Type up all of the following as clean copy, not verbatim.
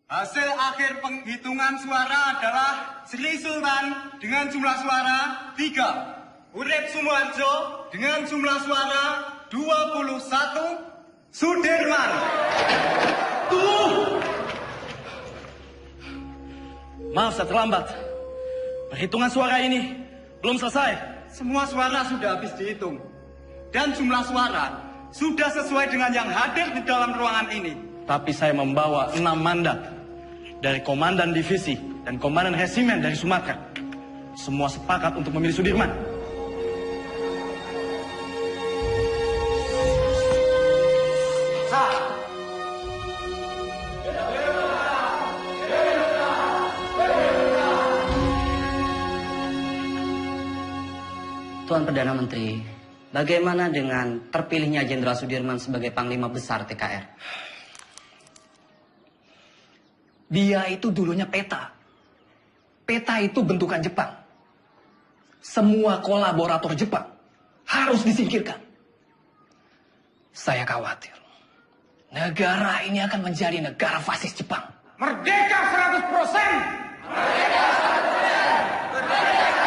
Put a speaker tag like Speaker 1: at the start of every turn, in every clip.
Speaker 1: Hasil akhir penghitungan suara adalah Sri Sultan dengan jumlah suara 3. Urip Sumoharjo dengan jumlah suara 21. Sudirman.
Speaker 2: Maaf saya terlambat. Perhitungan suara ini belum selesai.
Speaker 1: Semua suara sudah habis dihitung. Dan jumlah suara sudah sesuai dengan yang hadir di dalam ruangan ini.
Speaker 2: Tapi saya membawa 6 mandat dari Komandan Divisi dan Komandan Resimen dari Sumatera. Semua sepakat untuk memilih Sudirman.
Speaker 3: Tuan Perdana Menteri, bagaimana dengan terpilihnya Jenderal Sudirman sebagai Panglima Besar TKR?
Speaker 4: Dia itu dulunya peta. Peta itu bentukan Jepang. Semua kolaborator Jepang harus disingkirkan. Saya khawatir negara ini akan menjadi negara fasis Jepang.
Speaker 1: Merdeka 100%! Merdeka
Speaker 5: 100%!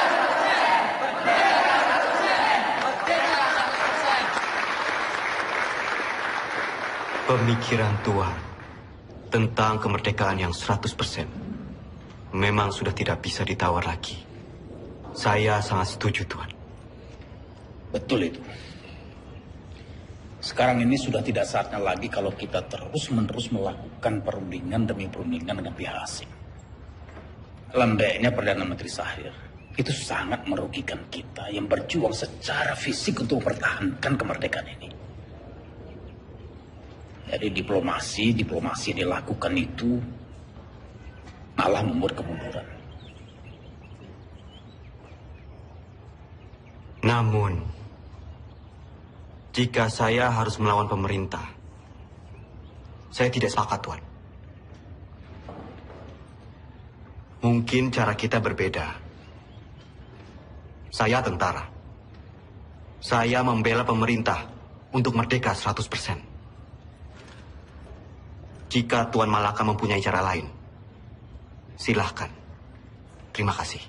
Speaker 5: Pemikiran Tuan tentang kemerdekaan yang 100% memang sudah tidak bisa ditawar lagi. Saya sangat setuju, Tuan.
Speaker 6: Betul itu. Sekarang ini sudah tidak saatnya lagi kalau kita terus-menerus melakukan perundingan demi perundingan dengan pihak asing. Lembeknya Perdana Menteri Sahrir itu sangat merugikan kita yang berjuang secara fisik untuk mempertahankan kemerdekaan ini. Jadi diplomasi yang dilakukan itu malah membuat kemunduran.
Speaker 5: Namun, jika saya harus melawan pemerintah, saya tidak sepakat, Tuan. Mungkin cara kita berbeda. Saya tentara. Saya membela pemerintah untuk merdeka 100%. Jika Tuan Malaka mempunyai cara lain, silahkan. Terima kasih.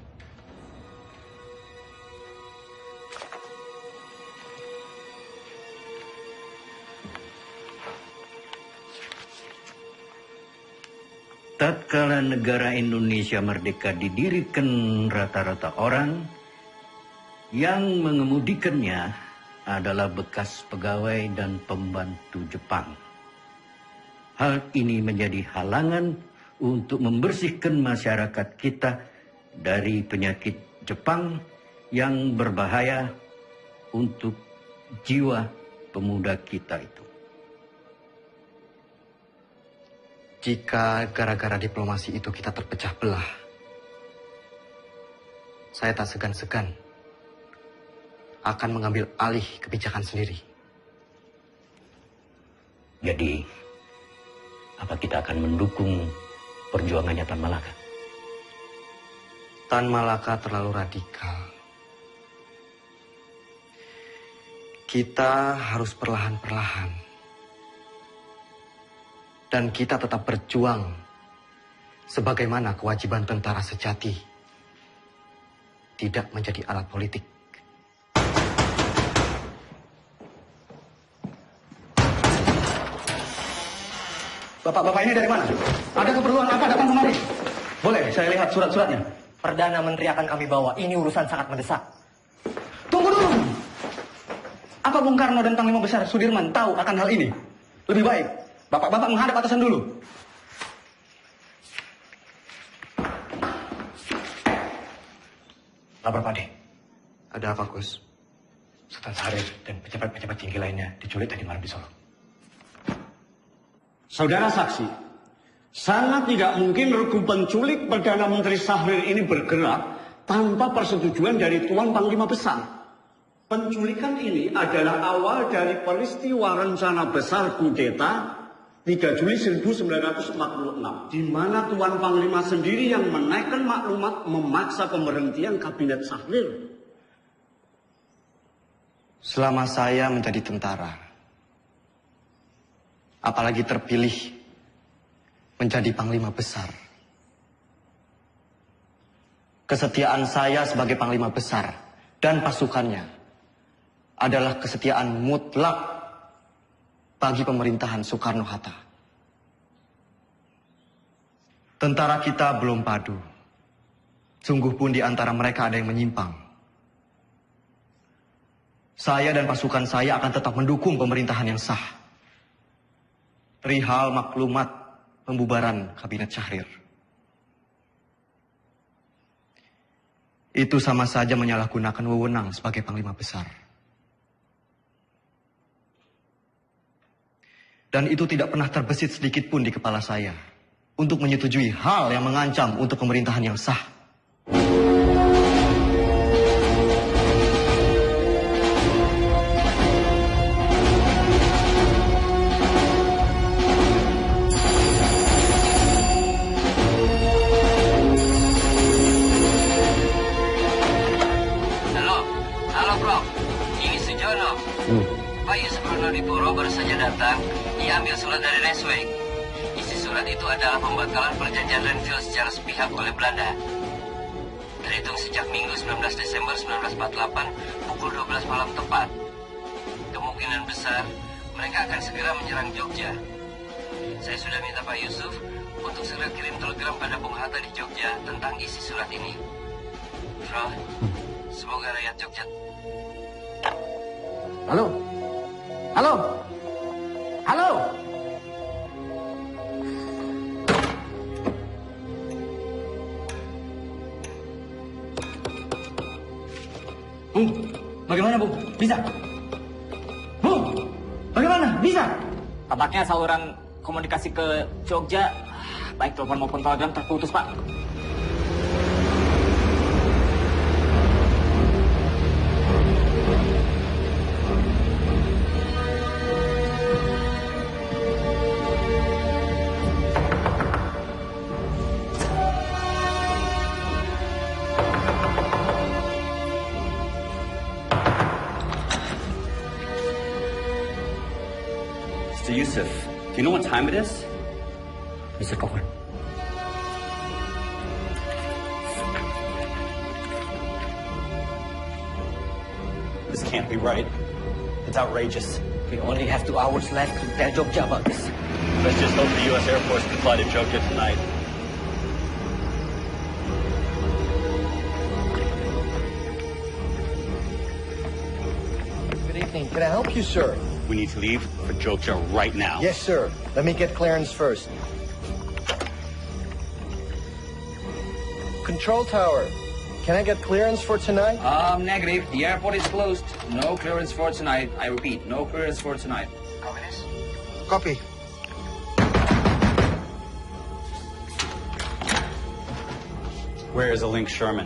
Speaker 7: Tatkala negara Indonesia merdeka didirikan rata-rata orang, yang mengemudikannya adalah bekas pegawai dan pembantu Jepang. Hal ini menjadi halangan untuk membersihkan masyarakat kita dari penyakit Jepang yang berbahaya untuk jiwa pemuda kita itu.
Speaker 5: Jika gara-gara diplomasi itu kita terpecah belah, saya tak segan-segan akan mengambil alih kebijakan sendiri.
Speaker 7: Jadi, apa kita akan mendukung perjuangannya Tan Malaka?
Speaker 5: Tan Malaka terlalu radikal. Kita harus perlahan-perlahan. Dan kita tetap berjuang sebagaimana kewajiban tentara sejati. Tidak menjadi alat politik.
Speaker 2: Bapak-bapak ini dari mana? Ada keperluan apa datang kemari? Boleh, saya lihat surat-suratnya.
Speaker 3: Perdana Menteri akan kami bawa. Ini urusan sangat mendesak.
Speaker 2: Tunggu dulu. Apa Bung Karno dan Panglima Besar Sudirman tahu akan hal ini? Lebih baik, bapak-bapak menghadap atasan dulu.
Speaker 7: Lapor Pak De.
Speaker 5: Ada apa, Gus?
Speaker 7: Sultan Syarif dan pejabat-pejabat tinggi lainnya diculik tadi malam di Solo.
Speaker 8: Saudara saksi, sangat tidak mungkin regu penculik Perdana Menteri Syahrir ini bergerak tanpa persetujuan dari Tuan Panglima Besar. Penculikan ini adalah awal dari peristiwa rencana besar kudeta 3 Juli 1946, di mana Tuan Panglima sendiri yang menaikkan maklumat memaksa pemberhentian kabinet Syahrir.
Speaker 5: Selama saya menjadi tentara, apalagi terpilih
Speaker 2: menjadi panglima besar. Kesetiaan saya sebagai panglima besar dan pasukannya adalah kesetiaan mutlak bagi pemerintahan Soekarno-Hatta. Tentara kita belum padu. Sungguh pun di antara mereka ada yang menyimpang. Saya dan pasukan saya akan tetap mendukung pemerintahan yang sah. Perihal maklumat pembubaran Kabinet Syahrir. Itu sama saja menyalahgunakan wewenang sebagai panglima besar. Dan itu tidak pernah terbesit sedikit pun di kepala saya untuk menyetujui hal yang mengancam untuk pemerintahan yang sah.
Speaker 3: Halo bro, ini Sujono. Pak Yusuf Pronodipuro baru saja datang. Ia ambil surat dari Resweg. Isi surat itu adalah pembatalan perjanjian Renville secara sepihak oleh Belanda. Terhitung sejak Minggu 19 Desember 1948 pukul 12 malam tepat. Kemungkinan besar mereka akan segera menyerang Jogja. Saya sudah minta Pak Yusuf untuk segera kirim telegram pada Bung Hatta di Jogja tentang isi surat ini. Bro, semoga rakyat Jogja.
Speaker 4: Halo? Halo? Halo?
Speaker 2: Bung, bagaimana Bung? Bisa? Bung, bagaimana? Bisa?
Speaker 9: Tampaknya saluran komunikasi ke Jogja, baik telepon maupun telegram terputus, Pak.
Speaker 10: Mr. Yusuf, do you know what time it is?
Speaker 7: Mr. Cochrane.
Speaker 10: This can't be right. It's outrageous.
Speaker 3: We only have 2 hours left to tell Jogja about this.
Speaker 10: Let's just hope the U.S. Air Force can fly to Jogja tonight.
Speaker 11: Good evening. Can I help you, sir?
Speaker 10: We need to leave for Jogja right now.
Speaker 11: Yes, sir. Let me get clearance first. Control tower. Can I get clearance for tonight?
Speaker 4: Negative. The airport is closed. No clearance for tonight. I repeat, no clearance for tonight.
Speaker 3: Copy this?
Speaker 11: Copy.
Speaker 10: Where is a Link Sherman?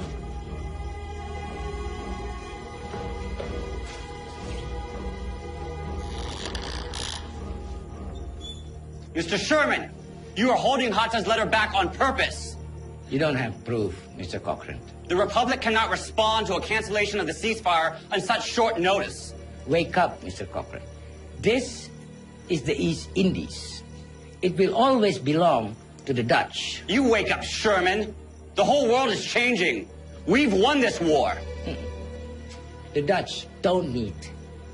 Speaker 10: Mr. Sherman, you are holding Hatta's letter back on purpose.
Speaker 4: You don't have proof, Mr. Cochrane.
Speaker 10: The Republic cannot respond to a cancellation of the ceasefire on such short notice.
Speaker 4: Wake up, Mr. Cochrane. This is the East Indies. It will always belong to the Dutch.
Speaker 10: You wake up, Sherman. The whole world is changing. We've won this war.
Speaker 4: The Dutch don't need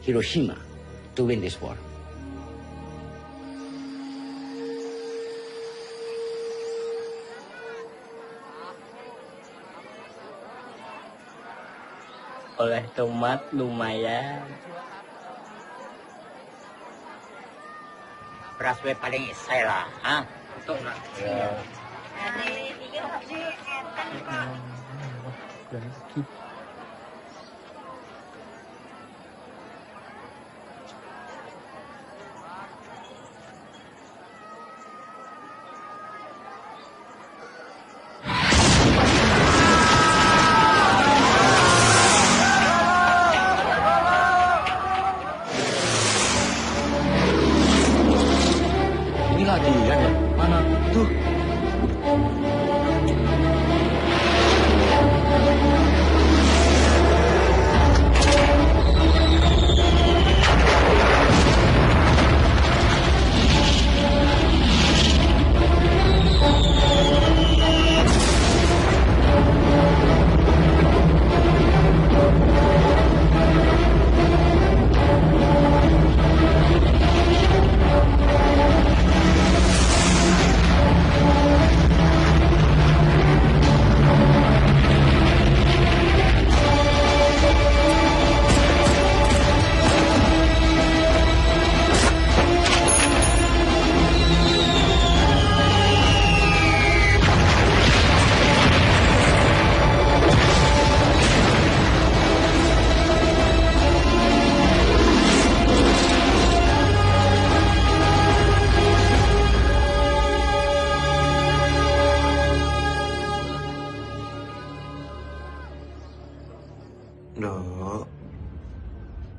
Speaker 4: Hiroshima to win this war.
Speaker 3: Oleh tomat lumayan. Beras we paling isai lah, ha? Untung lah. Ya.
Speaker 2: Inilah dia ya. Mana? Tuh.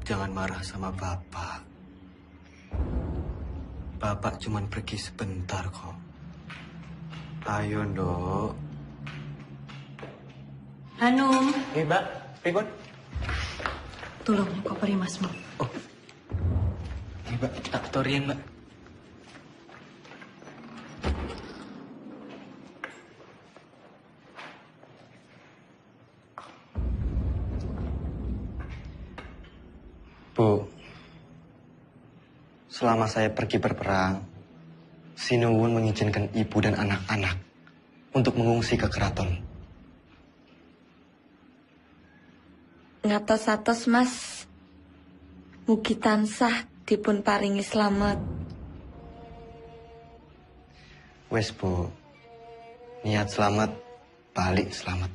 Speaker 5: jangan marah sama Bapak. Bapak cuma pergi sebentar kok. Ayo, Nduk.
Speaker 12: Hanum.
Speaker 5: Mbak. Pripun?
Speaker 12: Tolong koperi Masmu.
Speaker 5: Mbak, tak torian, Mbak.
Speaker 2: Bu, selama saya pergi berperang, Sinuwun mengizinkan ibu dan anak-anak untuk mengungsi ke keraton.
Speaker 12: Ngatos-atos Mas, mugi tansah dipun paringi slamet.
Speaker 2: Wes Bu, niat selamat, balik selamat.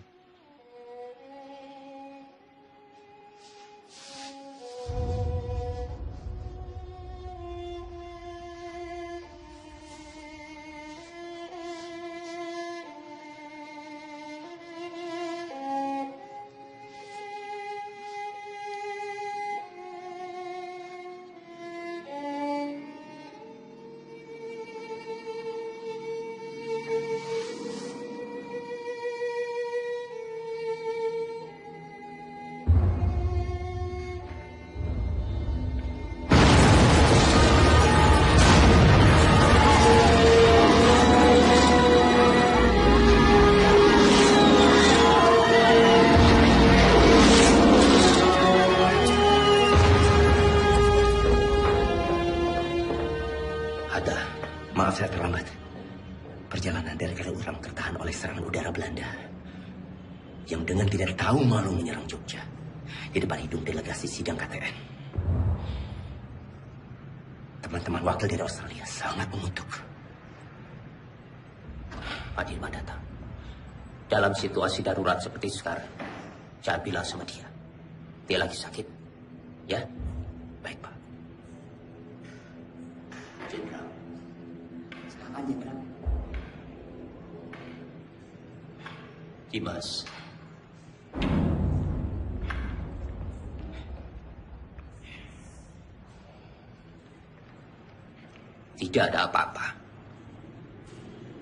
Speaker 7: Maaf saya terlambat. Perjalanan dari Kaliurang tertahan oleh serangan udara Belanda yang dengan tidak tahu malu menyerang Jogja di depan hidung delegasi sidang KTN. Teman-teman wakil dari Australia sangat mengutuk. Pak Dirman datang. Dalam situasi darurat seperti sekarang, jangan bilang sama dia. Dia lagi sakit. Ya? Baik, Pak. Jenderal. Silakan, Jenderal. Dimas. Tidak ada apa-apa.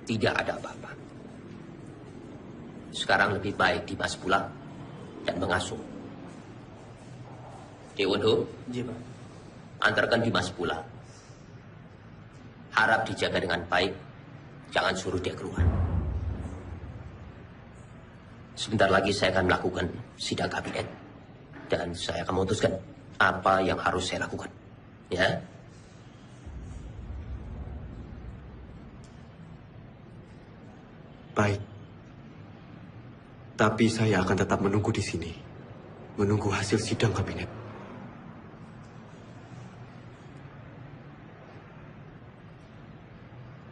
Speaker 7: Tidak ada apa-apa. Sekarang lebih baik Dimas pulang dan mengasuh. Dewondo, antarkan Dimas pulang. Harap dijaga dengan baik. Jangan suruh dia keluar. Sebentar lagi saya akan melakukan sidang kabinet. Dan saya akan memutuskan apa yang harus saya lakukan. Ya?
Speaker 5: Baik. Tapi saya akan tetap menunggu di sini. Menunggu hasil sidang kabinet.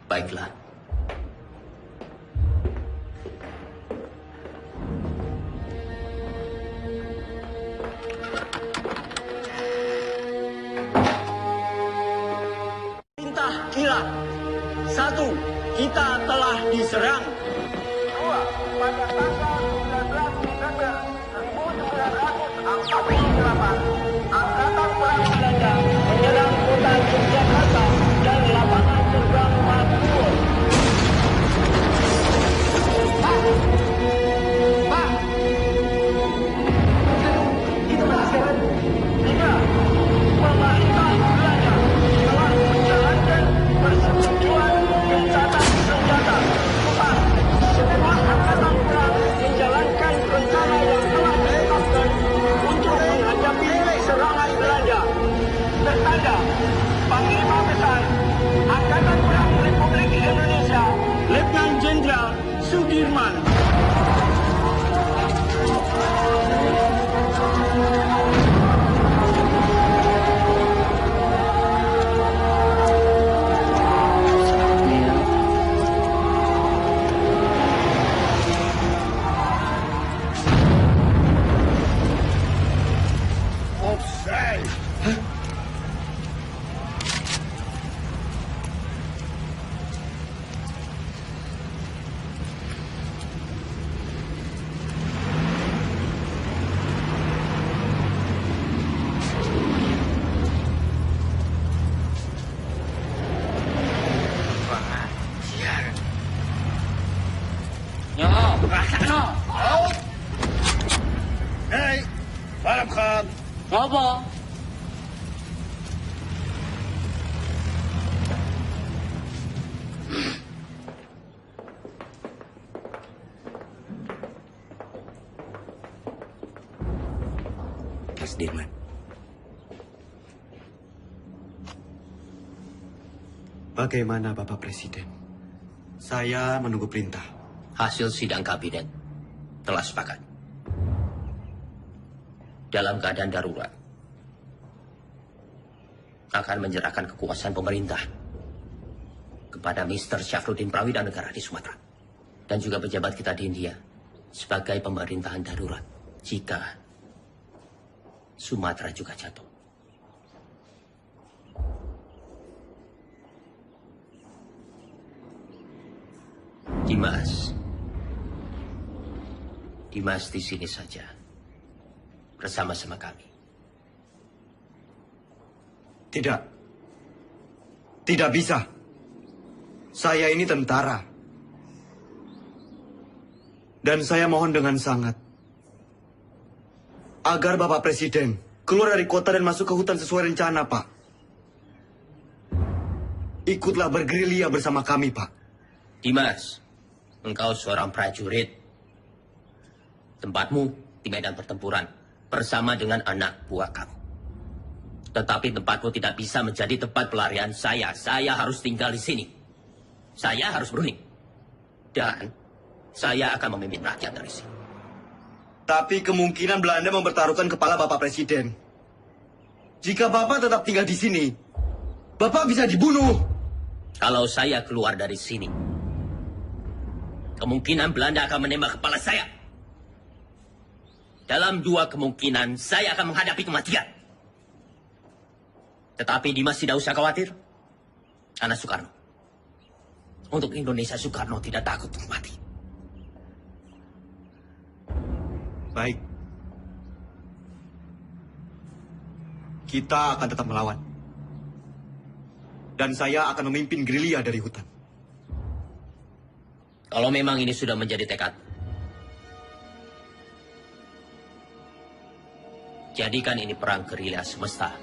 Speaker 7: Baiklah.
Speaker 8: Perintah kilat. 1. Kita telah diserang.
Speaker 13: 2. Pada tanggal 19 Desember 1948, Angkatan Perang Belanda menyerang kota Yogyakarta dan lapangan terbang Maguwo. Pak! Itu masih tidak. Pemerintah Belanda telah menjalankan persetujuan gencatan senjata. Pak, semua angkatan perang menjalankan rencana yang telah ditetapkan untuk menghadapi serangan Belanda. Tertanda, Panglima Besar Angkatan Perang Republik Indonesia,
Speaker 8: Letnan Jenderal Sudirman.
Speaker 4: apa?
Speaker 7: Mas Dirman.
Speaker 5: Bagaimana Bapak Presiden? Saya menunggu perintah.
Speaker 7: Hasil sidang kabinet telah sepakat. Dalam keadaan darurat, akan menyerahkan kekuasaan pemerintah kepada Mr. Syafruddin Prawira Negara di Sumatera. Dan juga pejabat kita di India sebagai pemerintahan darurat jika Sumatera juga jatuh. Dimas di sini saja bersama-sama kami.
Speaker 5: Tidak bisa. Saya ini tentara. Dan saya mohon dengan sangat agar Bapak Presiden keluar dari kota dan masuk ke hutan sesuai rencana, Pak. Ikutlah bergerilya bersama kami, Pak.
Speaker 7: Dimas, engkau seorang prajurit. Tempatmu di medan pertempuran bersama dengan anak buah kamu. Tetapi tempatmu tidak bisa menjadi tempat pelarian saya. Saya harus tinggal di sini. Saya harus berunding. Dan saya akan memimpin rakyat dari sini.
Speaker 5: Tapi kemungkinan Belanda mempertaruhkan kepala Bapak Presiden. Jika Bapak tetap tinggal di sini, Bapak bisa dibunuh.
Speaker 7: Kalau saya keluar dari sini, kemungkinan Belanda akan menembak kepala saya. Dalam 2 kemungkinan, saya akan menghadapi kematian. Tetapi Dimas tidak usah khawatir. Karena Soekarno. Untuk Indonesia, Soekarno tidak takut untuk mati.
Speaker 5: Baik. Kita akan tetap melawan. Dan saya akan memimpin gerilya dari hutan.
Speaker 7: Kalau memang ini sudah menjadi tekad, jadikan ini perang gerilya semesta.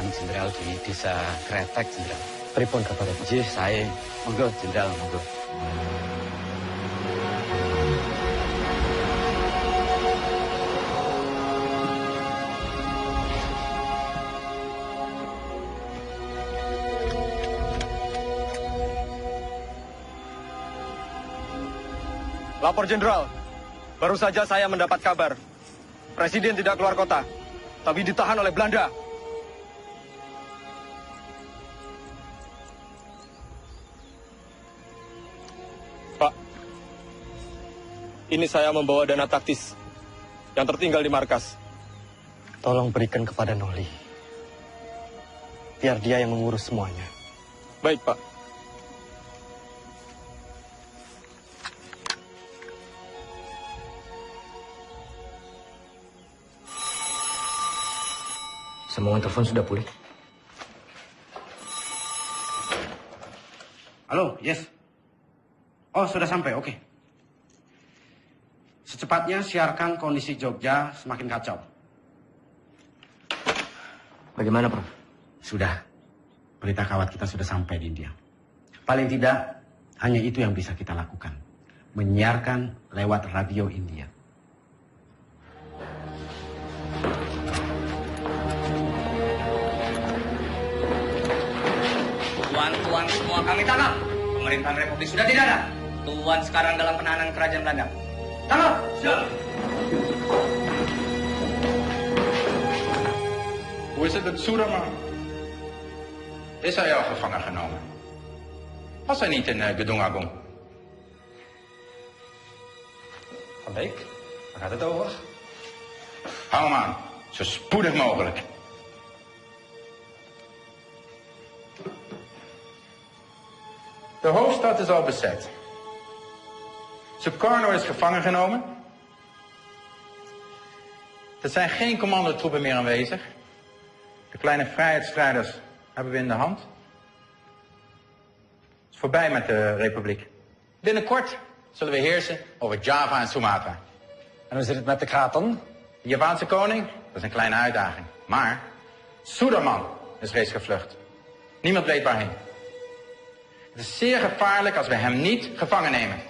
Speaker 14: Jenderal di desa Kretek, Jenderal. Pripun kabar? Jih, saya. Monggo, Jenderal, monggo.
Speaker 1: Lapor Jenderal, baru saja saya mendapat kabar. Presiden tidak keluar kota, tapi ditahan oleh Belanda. Pak, ini saya membawa dana taktis yang tertinggal di markas.
Speaker 14: Tolong berikan kepada Noli. Biar dia yang mengurus semuanya.
Speaker 1: Baik, Pak.
Speaker 5: Sambungan telepon sudah pulih.
Speaker 14: Halo, yes. Oh, sudah sampai, oke. Secepatnya siarkan kondisi Jogja semakin kacau.
Speaker 5: Bagaimana, Prof?
Speaker 14: Sudah. Berita kawat kita sudah sampai di India. Paling tidak, hanya itu yang bisa kita lakukan. Menyiarkan lewat radio India.
Speaker 15: Tuan-tuan semua kami tangkap. Pemerintahan Republik sudah tidak ada. Tuan sekarang dalam penahanan kerajaan Belanda. Tangkap! Siap!
Speaker 16: Hoe is het met Soeraman? Is hij al gevangen genomen? Was hij niet in Gedung Agung?
Speaker 6: Van Beek, waar gaat het over?
Speaker 16: Hou hem aan, zo spoedig mogelijk. De hoofdstad is al bezet. Sukarno is gevangen genomen. Er zijn geen commandotroepen meer aanwezig. De kleine vrijheidsstrijders hebben we in de hand. Het is voorbij met de republiek. Binnenkort zullen we heersen over Java en Sumatra.
Speaker 6: En hoe zit het met de Kraton?
Speaker 16: De Javaanse koning? Dat is een kleine uitdaging. Maar Suderman is reeds gevlucht. Niemand weet waarheen. Het is zeer gevaarlijk als we hem niet gevangen nemen.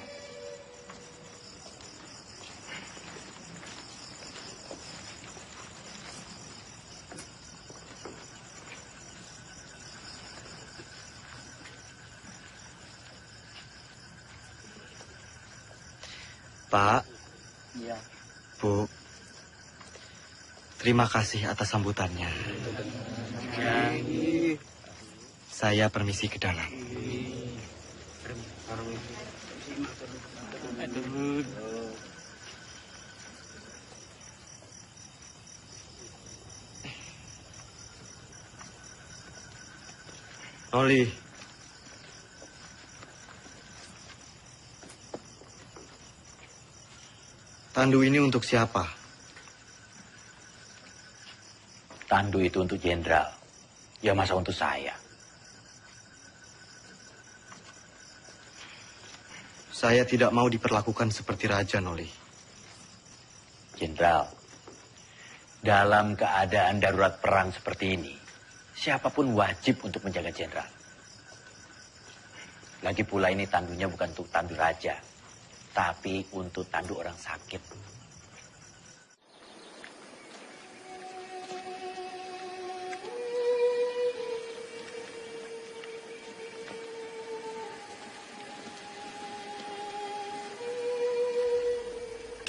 Speaker 5: Pak,
Speaker 9: Iya.
Speaker 5: Bu, terima kasih atas sambutannya. Saya permisi ke dalam. Noli. Tandu ini untuk siapa?
Speaker 6: Tandu itu untuk jenderal. Ya masa untuk saya.
Speaker 5: Saya tidak mau diperlakukan seperti raja, Noli.
Speaker 6: Jenderal, dalam keadaan darurat perang seperti ini, siapapun wajib untuk menjaga jenderal. Lagi pula ini tandunya bukan untuk tandu raja, tapi untuk tandu orang sakit.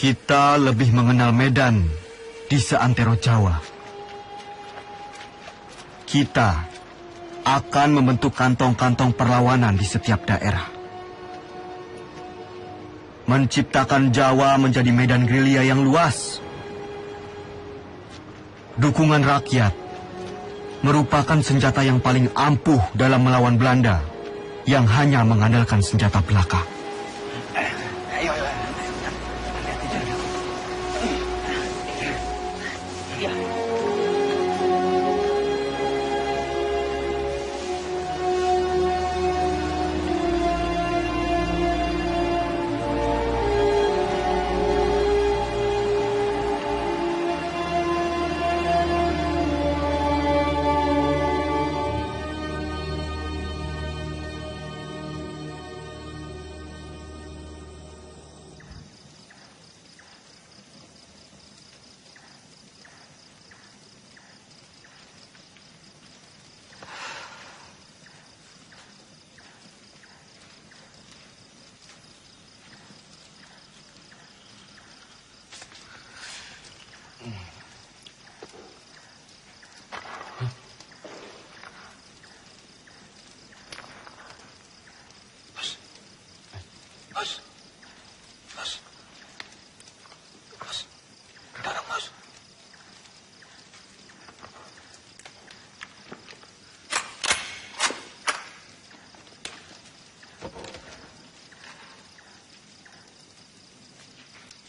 Speaker 17: Kita lebih mengenal Medan di seantero Jawa. Kita akan membentuk kantong-kantong perlawanan di setiap daerah. Menciptakan Jawa menjadi medan gerilya yang luas. Dukungan rakyat merupakan senjata yang paling ampuh dalam melawan Belanda yang hanya mengandalkan senjata belaka.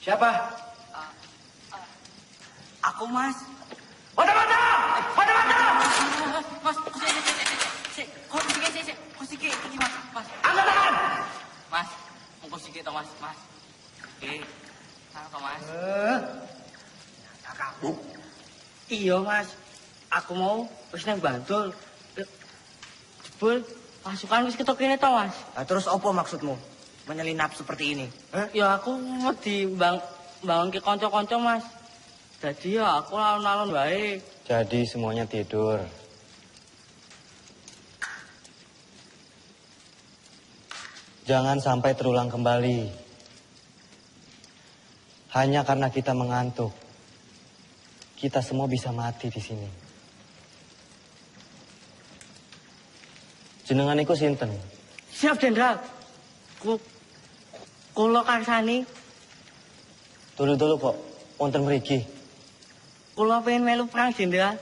Speaker 15: Siapa? Aku, Mas. Mas, kusiki, ini mas. Angkat tangan! Mas, mau kusiki toh mas. Oke, apa mas?
Speaker 4: Kamu? Iya mas, aku mau wis nang Bantul. Jebul, pasukan wis ketok kene toh mas.
Speaker 18: Terus apa maksudmu? Menyelinap seperti ini?
Speaker 4: Ya aku mau bangun ke konco-konco mas. Jadi ya aku alon-alon wae.
Speaker 5: Jadi semuanya tidur. Jangan sampai terulang kembali. Hanya karena kita mengantuk, kita semua bisa mati di sini. Jenengan iku sinten?
Speaker 4: Siap, Jenderal. Kula karsani.
Speaker 5: Dulu kok, wonten mriki.
Speaker 4: Kula pengen melu perang, Jenderal.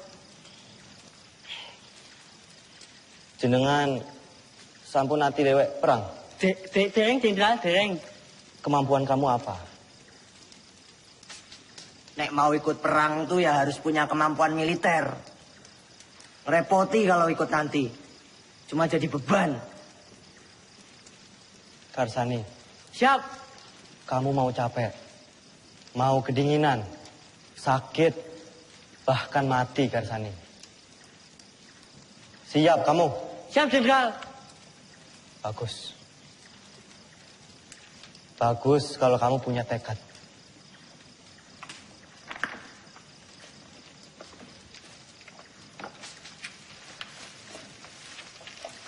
Speaker 5: Jenengan sampun ati dewek perang?
Speaker 4: Dereng, Jenderal, dereng.
Speaker 5: Kemampuan kamu apa?
Speaker 18: Nek mau ikut perang tuh ya harus punya kemampuan militer. Repoti kalau ikut nanti. Cuma jadi beban.
Speaker 5: Karsani.
Speaker 4: Siap.
Speaker 5: Kamu mau capek, mau kedinginan, sakit, bahkan mati, Karsani. Siap kamu?
Speaker 4: Siap, Jenderal.
Speaker 5: Bagus. Bagus kalau kamu punya tekad.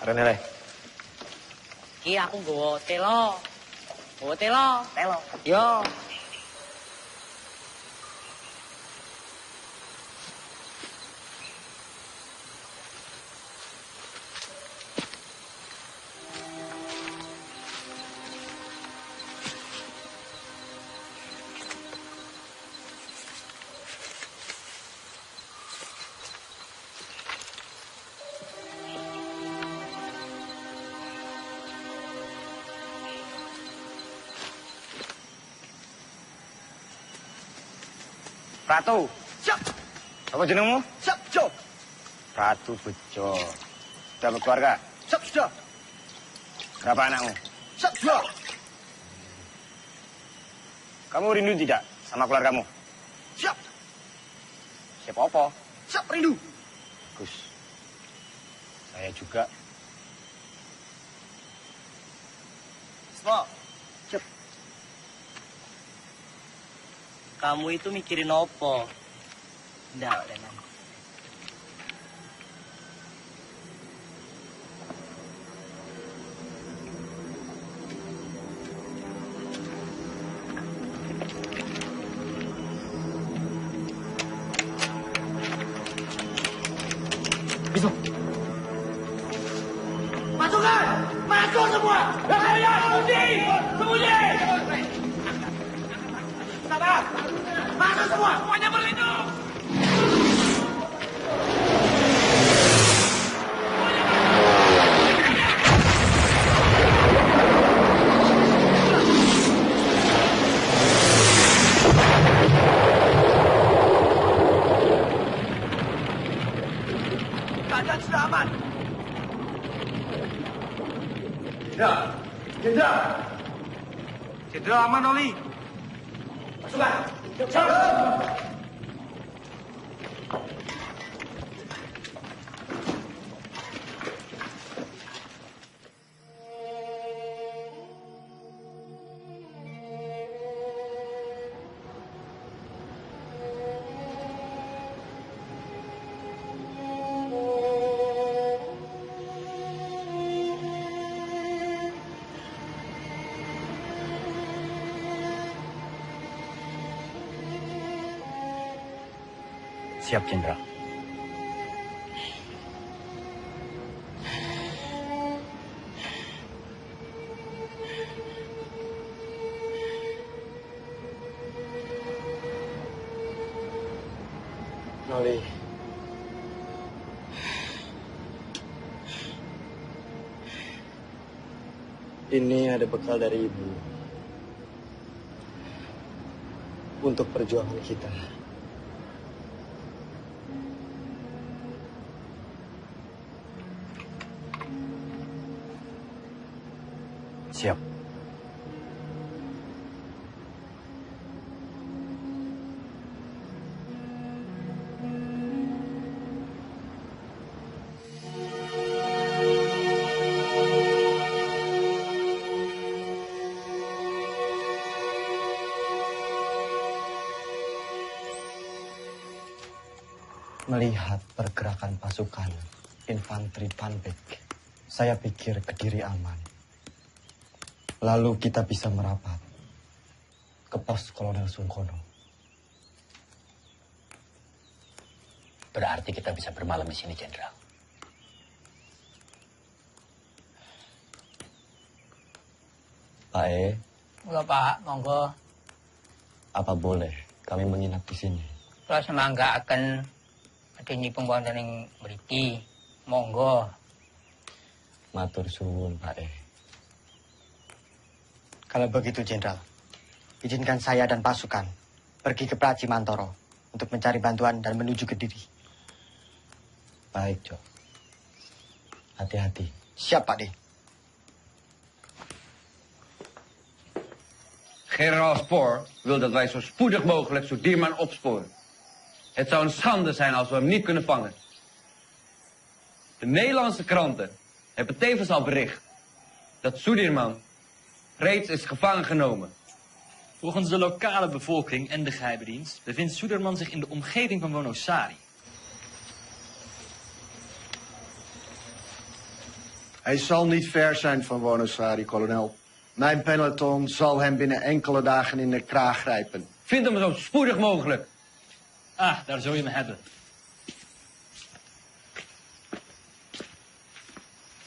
Speaker 1: Renele.
Speaker 4: Ki aku nggawa telo. Telo. Yo.
Speaker 1: Ratu.
Speaker 18: Siap.
Speaker 1: Apa jenengmu?
Speaker 18: Siap, Jo.
Speaker 1: Ratu Bejo. Sudah berkeluarga?
Speaker 18: Siap, sudah.
Speaker 1: Berapa anakmu?
Speaker 18: Siap, sudah.
Speaker 1: Kamu rindu tidak sama keluargamu?
Speaker 18: Siap.
Speaker 1: Siapa apa?
Speaker 18: Siap, rindu.
Speaker 1: Bagus. Saya juga.
Speaker 18: Semua. Siap. Kamu itu mikirin apa? Nggak, Lenan.
Speaker 1: Bisa.
Speaker 13: Pasukan! Masuk semua! Sembunyi! Sabar! Masuk semua! Semuanya berlindung! Keadaan sudah aman.
Speaker 1: Jenderal. Jenderal aman, Oli.
Speaker 13: Pasukan! Siap!
Speaker 5: Siap, Jenderal. Noli. Ini ada bekal dari Ibu. Untuk perjuangan kita. Siap.
Speaker 19: Melihat pergerakan pasukan infanteri Panbek, saya pikir Kediri aman. Lalu kita bisa merapat ke pos Kolonel Sungkono.
Speaker 7: Berarti kita bisa bermalam di sini, Jenderal.
Speaker 19: Pak E,
Speaker 20: Enggak, Pak. Monggo.
Speaker 19: apa boleh kami menginap di sini?
Speaker 20: Kalau semangga akan adanya pembangunan yang mriki. Monggo.
Speaker 19: Matur suwun, Pak E.
Speaker 18: Kalau begitu, Jenderal, izinkan saya dan pasukan pergi ke Praji Mantoro untuk mencari bantuan dan menuju Kediri.
Speaker 19: Baik, Jo. Hati-hati.
Speaker 18: Siap, Pak D.
Speaker 10: Generaal Spoor wil dat wij zo spoedig mogelijk Sudirman opsporen. Het zou een schande zijn als we hem niet kunnen vangen. De Nederlandse kranten hebben tevens al bericht dat Sudirman reeds is gevangen genomen.
Speaker 2: Volgens de lokale bevolking en de geheime dienst bevindt Sudirman zich in de omgeving van Wonosari.
Speaker 11: Hij zal niet ver zijn van Wonosari, kolonel. Mijn peloton zal hem binnen enkele dagen in de kraag grijpen.
Speaker 10: Vind hem zo spoedig mogelijk.
Speaker 2: Ah, daar zul je me hebben.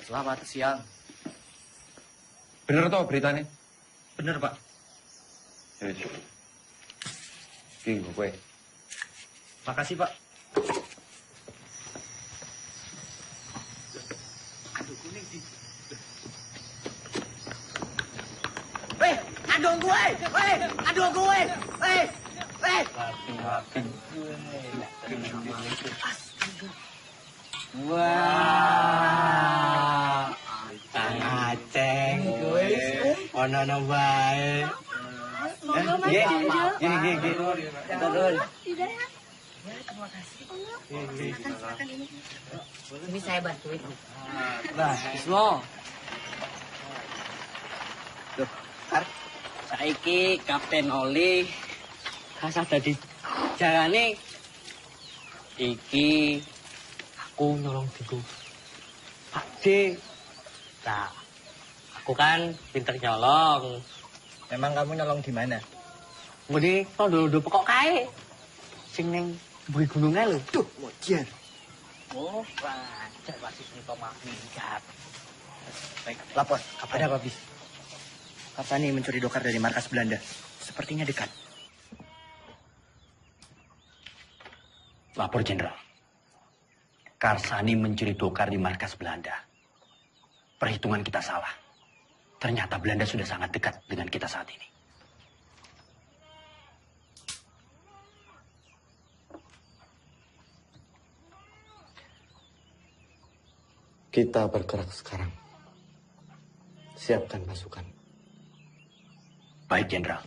Speaker 18: Selamat siang.
Speaker 10: Bener toh beritanya?
Speaker 2: Bener, Pak.
Speaker 10: Yes. Bingung gue.
Speaker 2: Makasih, Pak.
Speaker 18: Aduh gue! Aduh gue! Wah, Aceng gue, ono bae. Gini. Turun.
Speaker 12: Terima kasih. Silakan ini. Ini saya bantuin.
Speaker 18: Nah, Ismo. Duh, saiki Kapten Oli kasah dadi jalane iki aku nolong diku Pak D. Nah, aku kan pinter nyolong. Memang kamu nyolong di mana? Ngene tondo pokok kae. Sing ning mburi gununge lho. Duh, mojer. Oh, wajar wasis nito minggat. Baik, lapor. Ada apa, Bis? Karsani mencuri dokar dari markas Belanda. Sepertinya dekat.
Speaker 14: Lapor, Jenderal. Karsani mencuri dokar di markas Belanda. Perhitungan kita salah. Ternyata Belanda sudah sangat dekat dengan kita saat ini.
Speaker 19: Kita bergerak sekarang. Siapkan pasukan.
Speaker 14: Baik, Jenderal.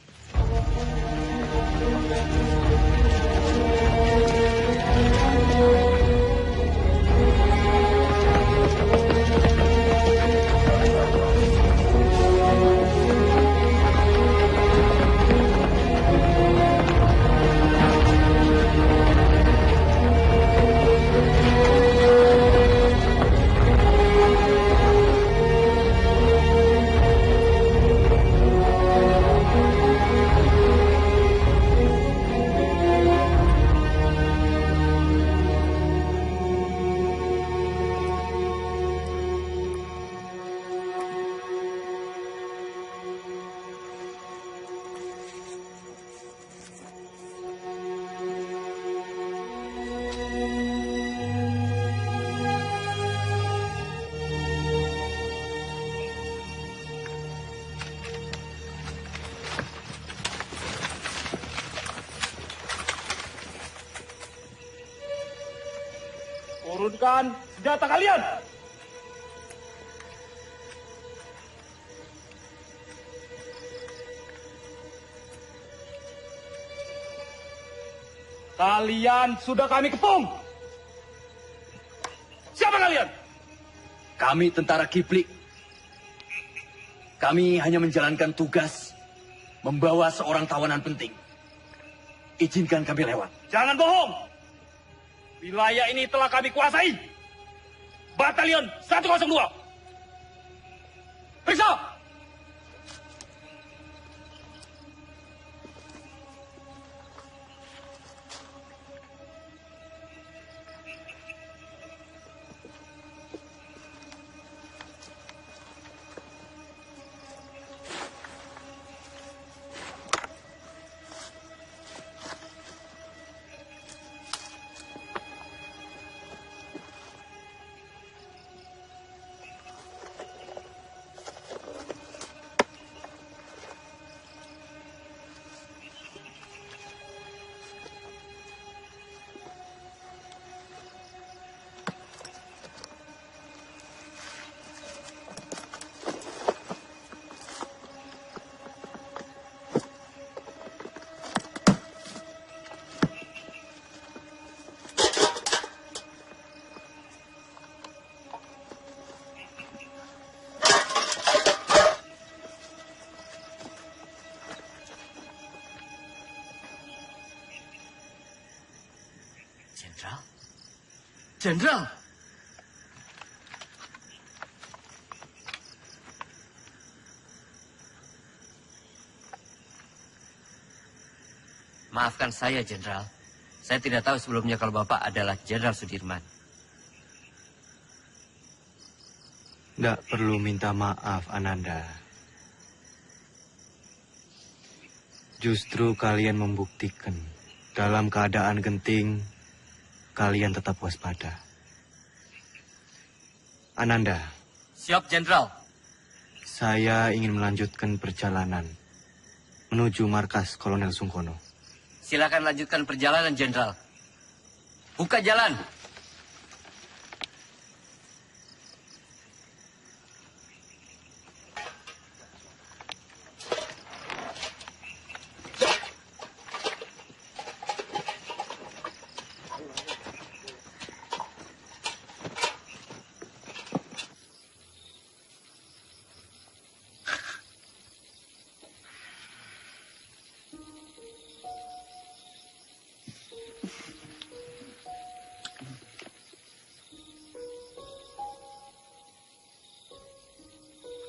Speaker 2: Turunkan senjata kalian! Kalian sudah kami kepung. Siapa kalian?
Speaker 21: Kami tentara Kiplik. Kami hanya menjalankan tugas membawa seorang tawanan penting. Izinkan kami lewat.
Speaker 2: Jangan bohong. Wilayah ini telah kami kuasai. Batalion 102. Periksa.
Speaker 21: Jenderal.
Speaker 3: Maafkan saya, Jenderal. Saya tidak tahu sebelumnya kalau Bapak adalah Jenderal Sudirman.
Speaker 5: Tidak perlu minta maaf, Ananda. Justru kalian membuktikan dalam keadaan genting, kalian tetap waspada. Ananda.
Speaker 3: Siap, Jenderal.
Speaker 5: Saya ingin melanjutkan perjalanan menuju markas Kolonel Sungkono.
Speaker 3: Silakan lanjutkan perjalanan, Jenderal. Buka jalan.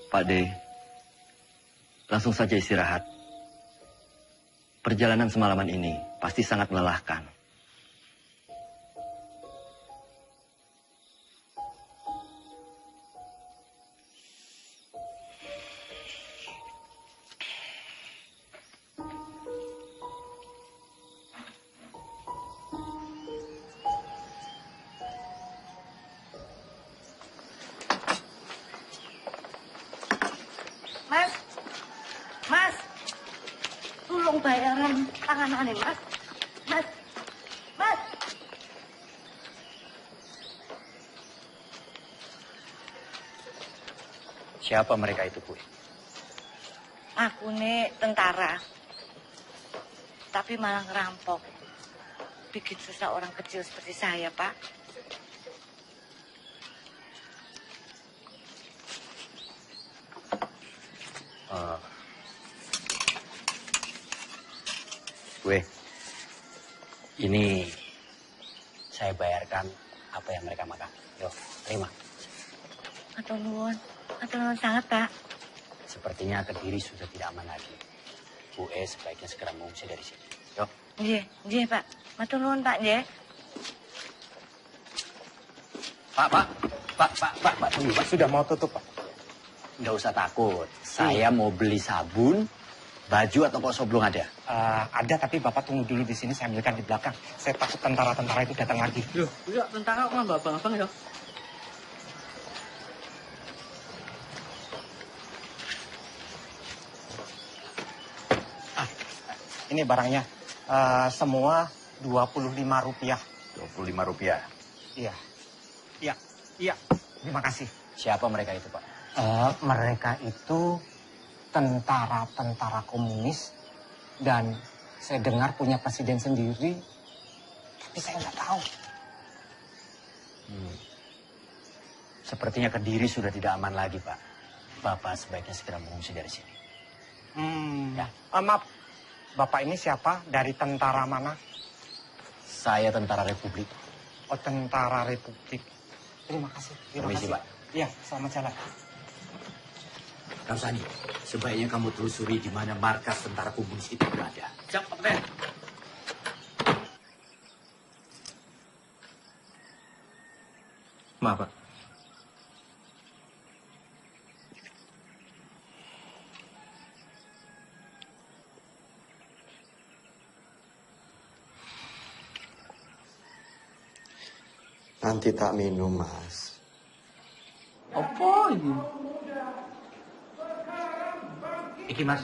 Speaker 19: Pak D, langsung saja istirahat. Perjalanan semalaman ini pasti sangat melelahkan.
Speaker 12: Mas, tolong bayaran tanganan ini, Mas.
Speaker 14: Siapa mereka itu, Bu?
Speaker 12: Aku nih tentara, tapi malah ngerampok. Bikin susah orang kecil seperti saya, Pak.
Speaker 14: Gue, ini saya bayarkan apa yang mereka makan. Yo, terima.
Speaker 12: Atur nuwun sangat, Pak.
Speaker 14: Sepertinya Kediri sudah tidak aman lagi. Bu sebaiknya segera mengungsi dari sini. Yo.
Speaker 12: Nggih, Pak. Matur nuwun, Pak, nggih.
Speaker 14: Pak, tunggu, Pak. Sudah mau tutup, Pak. Nggak usah takut. Saya mau beli sabun, baju atau kok belum ada?
Speaker 18: Ada, tapi Bapak tunggu dulu di sini, saya ambilkan di belakang. Saya takut tentara-tentara itu datang lagi.
Speaker 2: Loh, enggak, tentara kok nggak abang-abang ya?
Speaker 18: Ini barangnya, semua Rp25.
Speaker 14: Rp25?
Speaker 18: Iya, terima kasih.
Speaker 14: Siapa mereka itu, Pak?
Speaker 18: Mereka itu tentara-tentara komunis dan saya dengar punya presiden sendiri.
Speaker 8: Tapi saya nggak tahu.
Speaker 14: Sepertinya Kediri sudah tidak aman lagi, Pak. Bapak sebaiknya segera mengungsi dari sini.
Speaker 8: Ya. Maaf, Bapak ini siapa? Dari tentara mana?
Speaker 14: Saya tentara Republik.
Speaker 8: Oh, tentara Republik. Terima kasih.
Speaker 14: Permisi, Pak.
Speaker 8: Iya, selamat jalan.
Speaker 14: Ramsani, sebaiknya kamu telusuri di mana markas tentara komunis itu berada.
Speaker 2: Siap, Kapten.
Speaker 1: Maaf, Pak.
Speaker 19: Nanti tak minum, Mas.
Speaker 6: Apa ini?
Speaker 14: Iki, Mas.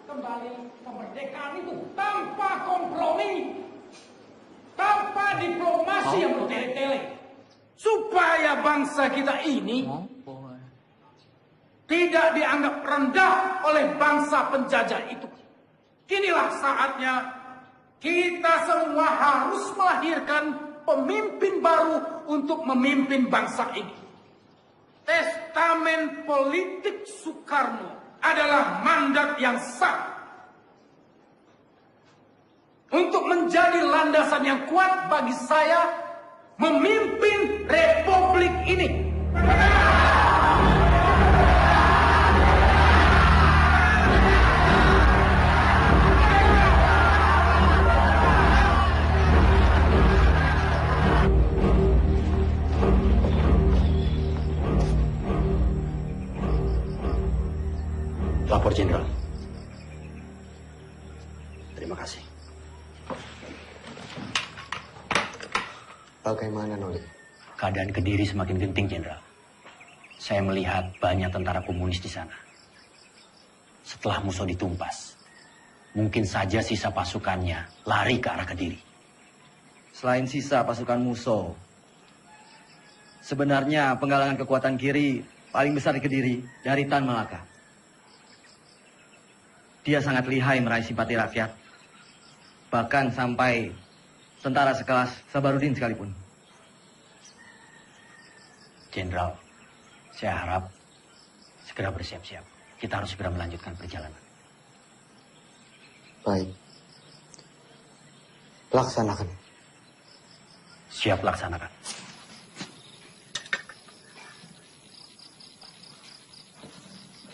Speaker 13: Kembali kemerdekaan itu tanpa kompromi, tanpa diplomasi yang bertele-tele.
Speaker 6: Supaya bangsa kita ini tidak dianggap rendah oleh bangsa penjajah itu. Inilah saatnya kita semua harus melahirkan pemimpin baru untuk memimpin bangsa ini. Testamen politik Soekarno adalah mandat yang sah untuk menjadi landasan yang kuat bagi saya memimpin republik ini.
Speaker 14: Lapor Jenderal. Terima kasih.
Speaker 19: Bagaimana, Noli?
Speaker 14: Keadaan Kediri semakin genting, Jenderal. Saya melihat banyak tentara komunis di sana. Setelah Musso ditumpas, mungkin saja sisa pasukannya lari ke arah Kediri.
Speaker 17: Selain sisa pasukan Musso, sebenarnya penggalangan kekuatan kiri paling besar di Kediri dari Tan Malaka. Dia sangat lihai meraih simpati rakyat. Bahkan sampai tentara sekelas Sabarudin sekalipun.
Speaker 14: Jenderal, saya harap segera bersiap-siap. Kita harus segera melanjutkan perjalanan.
Speaker 19: Baik. Laksanakan.
Speaker 14: Siap laksanakan.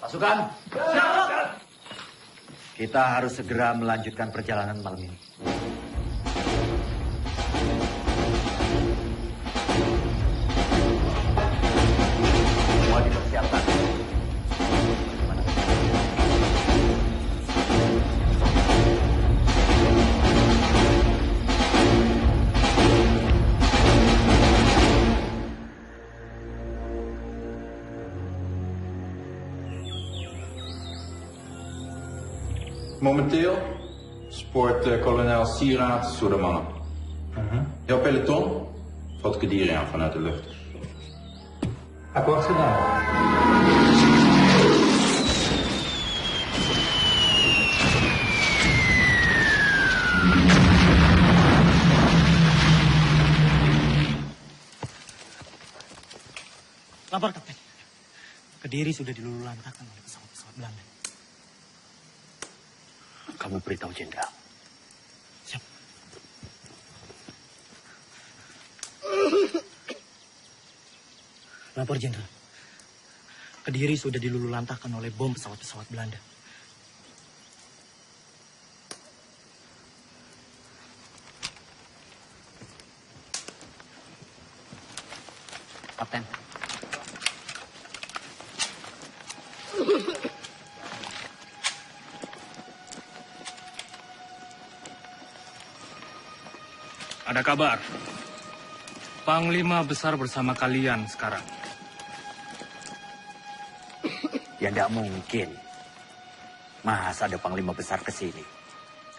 Speaker 14: Pasukan. Siap. Kita harus segera melanjutkan perjalanan malam ini. Semua dipersiapkan.
Speaker 16: Momenteel spoort kolonel Sieraad Soedermannen. Jouw peloton valt Kediri aan vanuit de lucht. Akkoord gedaan.
Speaker 2: Lapor, Kapten. Kediri sudah dilululantakkan oleh pesawat-pesawat Belanda.
Speaker 14: Kamu beritahu Jenderal.
Speaker 2: Siap. Lapor, Jenderal. Kediri sudah dilululantakkan oleh bom pesawat-pesawat Belanda.
Speaker 14: Kapten.
Speaker 22: Ada kabar. Panglima besar bersama kalian sekarang.
Speaker 14: Ya tidak mungkin. Masa ada panglima besar ke sini?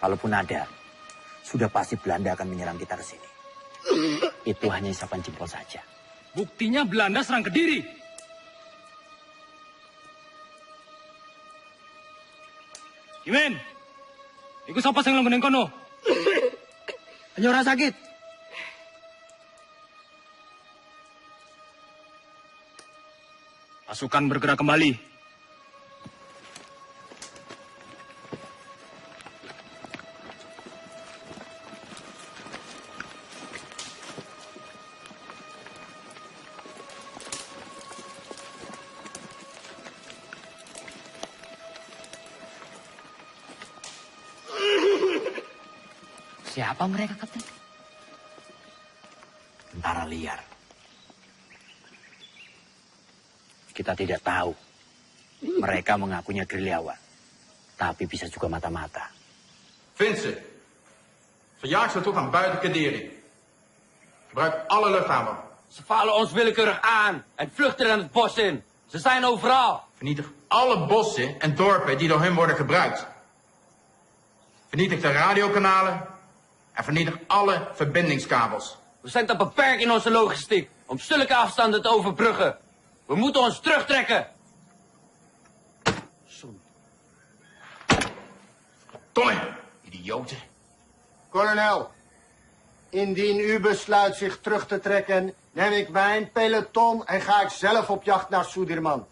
Speaker 14: Kalaupun ada, sudah pasti Belanda akan menyerang kita ke sini. Itu hanya isapan jempol saja.
Speaker 22: Buktinya Belanda serang Kediri. Kimen, ikut siapa yang langganan kono?
Speaker 21: Hanya orang sakit.
Speaker 22: Pasukan bergerak kembali.
Speaker 4: Siapa mereka, Kapten?
Speaker 14: Tentara liar. Kita tidak tahu. Mereka mengakunya gerilyawan. Tapi bisa juga mata-mata.
Speaker 16: Vind ze. Verjaag ze toe van buiten Kadiri. Gebruik alle luchthaven.
Speaker 21: Ze vallen ons willekeurig aan en vluchten dan het bos in. Ze zijn overal.
Speaker 16: Vernietig alle bossen en dorpen die door hun worden gebruikt. Vernietig de radiokanalen en vernietig alle verbindingskabels.
Speaker 21: We zijn te beperkt in onze logistiek om zulke afstanden te overbruggen. We moeten ons terugtrekken.
Speaker 16: Tolle, idioten.
Speaker 11: Kolonel, indien u besluit zich terug te trekken, neem ik mijn peloton en ga ik zelf op jacht naar Sudirman.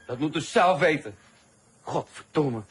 Speaker 21: Dat moet u zelf weten. Godverdomme.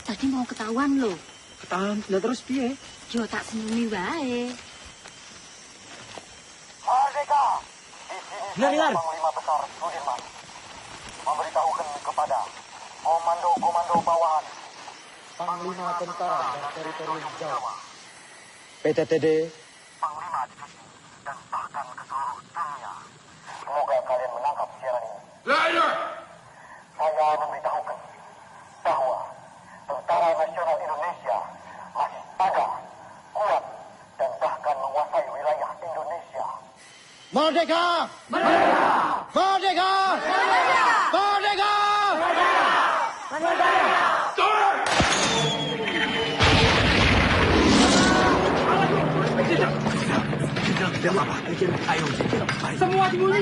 Speaker 12: Tadi mau ketahuan loh.
Speaker 21: Ketahuan, lah terus piye?
Speaker 12: Yo tak seneni wae.
Speaker 9: Merdeka!
Speaker 21: Dengar.
Speaker 9: Panglima Besar Sudirman memberitahukan kepada komando-komando bawahan
Speaker 11: Panglima Tentara dan Teritorium Jawa,
Speaker 9: PTTD, Panglima Divisi, dan bahkan ke seluruh dunia. Semoga kalian menangkap siaran ini.
Speaker 16: Leider!
Speaker 9: Saya memberitahukan bahwa Tentara Nasional Indonesia masih tegak, kuat, dan bahkan menguasai wilayah Indonesia.
Speaker 11: Merdeka! Merdeka! Merdeka! Merdeka! Merdeka!
Speaker 21: Tidak apa-apa. Ayo,
Speaker 13: semua sembunyi.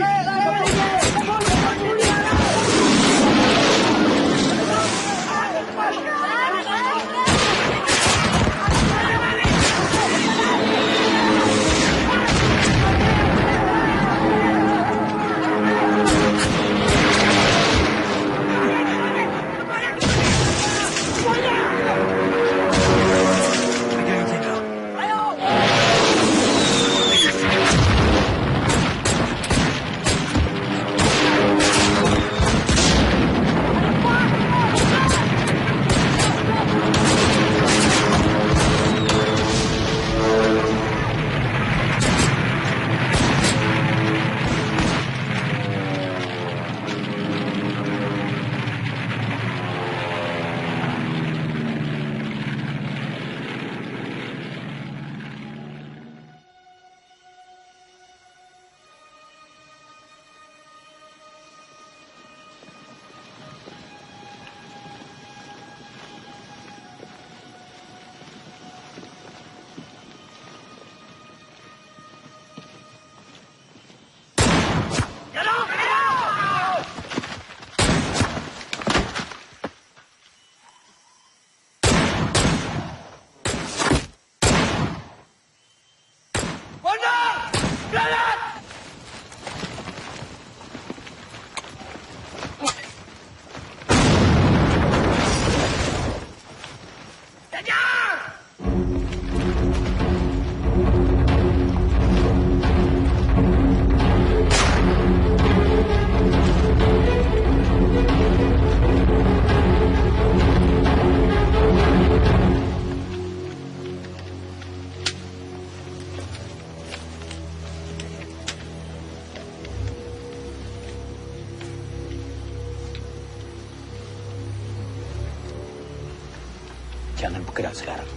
Speaker 14: Jangan bergerak sekarang.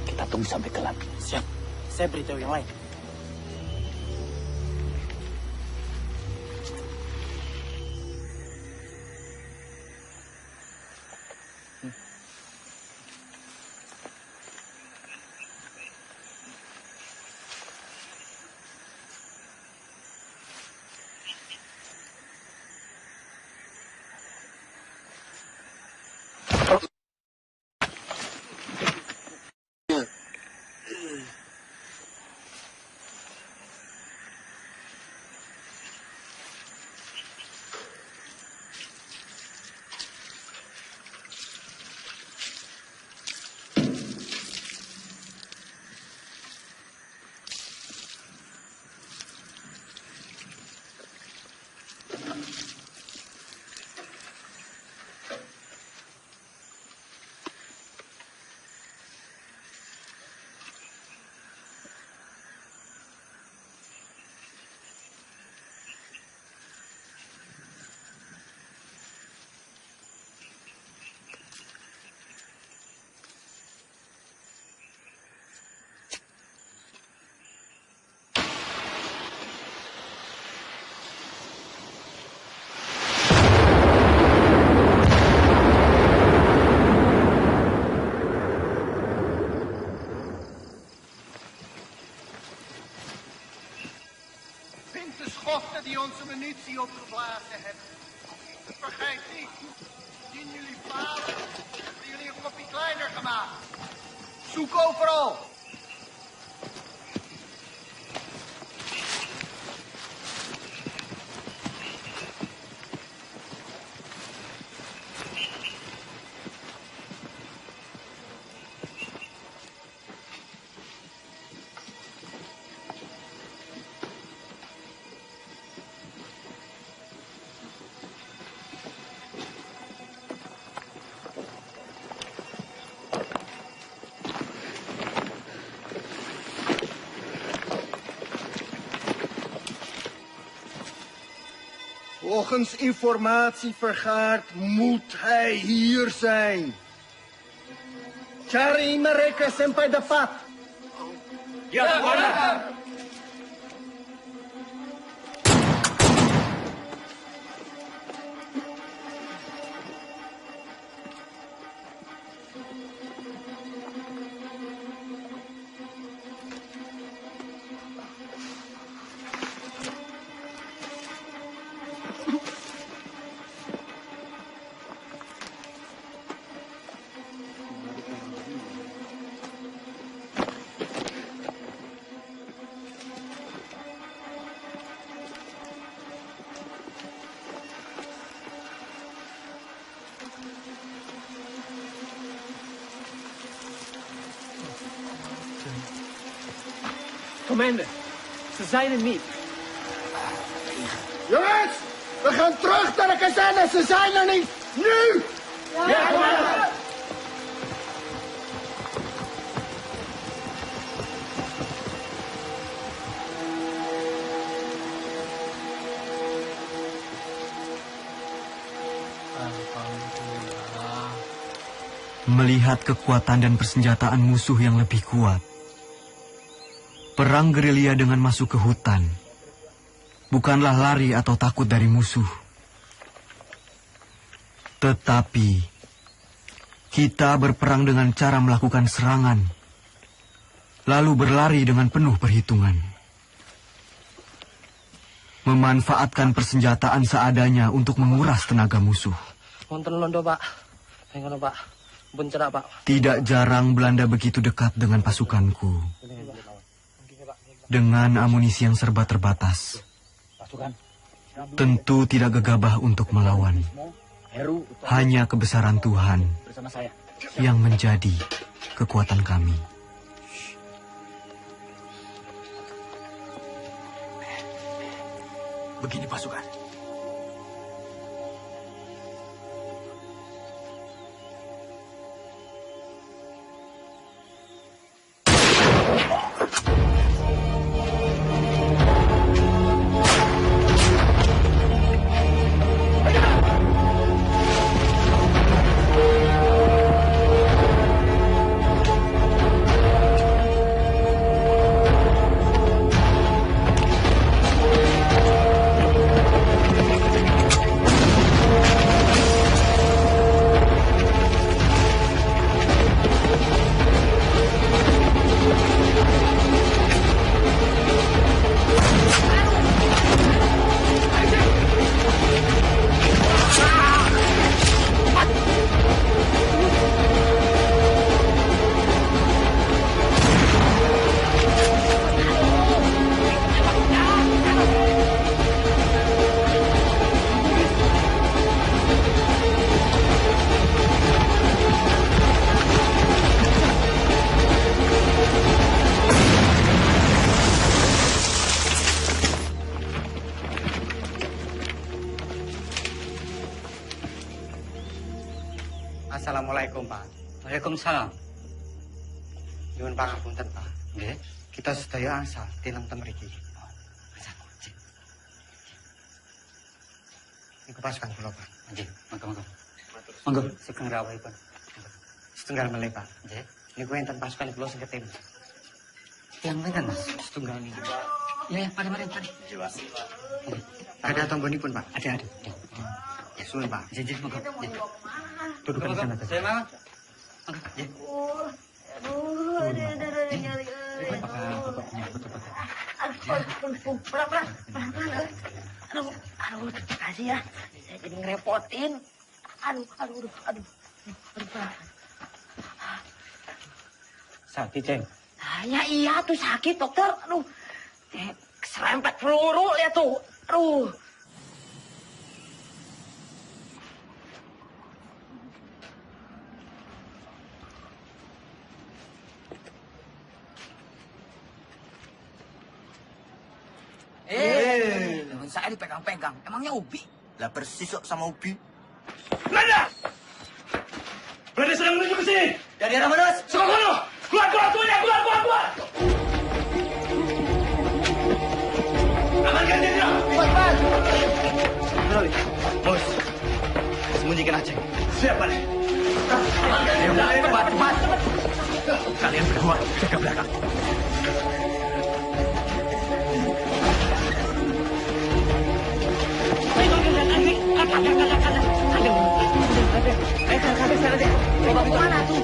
Speaker 14: Kita tunggu sampai gelap.
Speaker 18: Siap. Saya beritahu yang lain.
Speaker 11: De schotten die onze munitie opgeblazen hebben. Vergeet niet, zien jullie falen, hebben jullie een kopje kleiner gemaakt. Zoek overal. Volgens informatie vergaard moet hij hier zijn. Cari mereka sampai dapat.
Speaker 13: Ya, Komandan.
Speaker 18: Commander, ze zijn er niet.
Speaker 11: Jongens, we gaan terug naar de kazerne. Ze zijn er niet. Nu!
Speaker 13: Ja, Commander.
Speaker 17: Melihat kekuatan dan persenjataan musuh yang lebih kuat, perang gerilya dengan masuk ke hutan bukanlah lari atau takut dari musuh. Tetapi kita berperang dengan cara melakukan serangan, lalu berlari dengan penuh perhitungan. Memanfaatkan persenjataan seadanya untuk menguras tenaga musuh.
Speaker 18: Wonten londo, Pak. Ngono, Pak. Pun cerak, Pak.
Speaker 17: Tidak jarang Belanda begitu dekat dengan pasukanku. Dengan amunisi yang serba terbatas, tentu tidak gegabah untuk melawan. Hanya kebesaran Tuhan yang menjadi kekuatan kami.
Speaker 21: Begini pasukan.
Speaker 8: Assalamualaikum, Pak.
Speaker 20: Waalaikumsalam.
Speaker 8: Nyuwun pangapunten, Pak.
Speaker 20: Nggih.
Speaker 8: Kita sedaya angsal tineng ten mriki. Niku pasukan kula, Pak.
Speaker 20: Nggih, monggo. Monggo, sugeng rawuhipun.
Speaker 8: Setunggal melih, Pak.
Speaker 20: Nggih.
Speaker 8: Niku enten pasukan kula sing ketim.
Speaker 20: Yang pinten, Mas?
Speaker 8: Setunggal niku.
Speaker 20: Ya, mari.
Speaker 8: Ada tombonipun, Pak.
Speaker 20: Ada.
Speaker 8: Ya, suwun, Pak.
Speaker 20: Jadi monggo.
Speaker 8: Duduk di sana.
Speaker 20: Saya mau.
Speaker 12: Aduh, terima kasih ya. Saya jadi ngerepotin. Aduh.
Speaker 8: Sakit, Ceng.
Speaker 12: Ya iya tuh sakit, dokter. Aduh, keserempet peluru lihat tuh. Aduh.
Speaker 21: Saya dipegang-pegang. Emangnya Ubi?
Speaker 7: Lah persis kok sama Ubi.
Speaker 21: Belanda! Belanda sedang menuju ke sini.
Speaker 7: Dari arah mana, Mas?
Speaker 21: Sono! Keluar semuanya! Keluar! Amankan dia,
Speaker 7: Cepat!
Speaker 2: Bos, sembunyikan Aceh.
Speaker 21: Siap, Pak. Amankan dia, cepat!
Speaker 2: Kalian berdua jaga belakang.
Speaker 12: Bawa kemana tuh?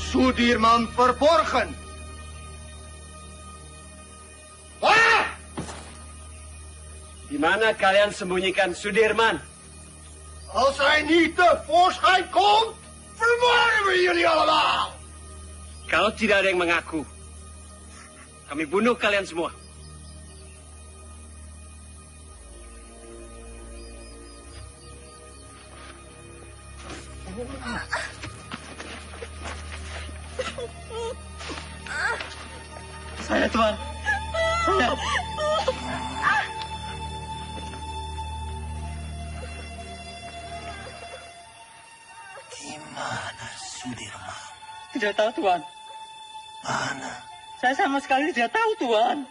Speaker 11: Sudirman verborgen. Waar?
Speaker 21: Di mana kalian sembunyikan Sudirman?
Speaker 11: Als hij niet tevoorschijn komt, vermoorden we jullie allemaal.
Speaker 21: Kalau tidak ada yang mengaku, kami bunuh kalian semua.
Speaker 2: Saya, Tuan. Saya.
Speaker 7: Di mana Sudirman?
Speaker 18: Tidak tahu, Tuan.
Speaker 7: Mana?
Speaker 18: Saya sama sekali tidak tahu, Tuan.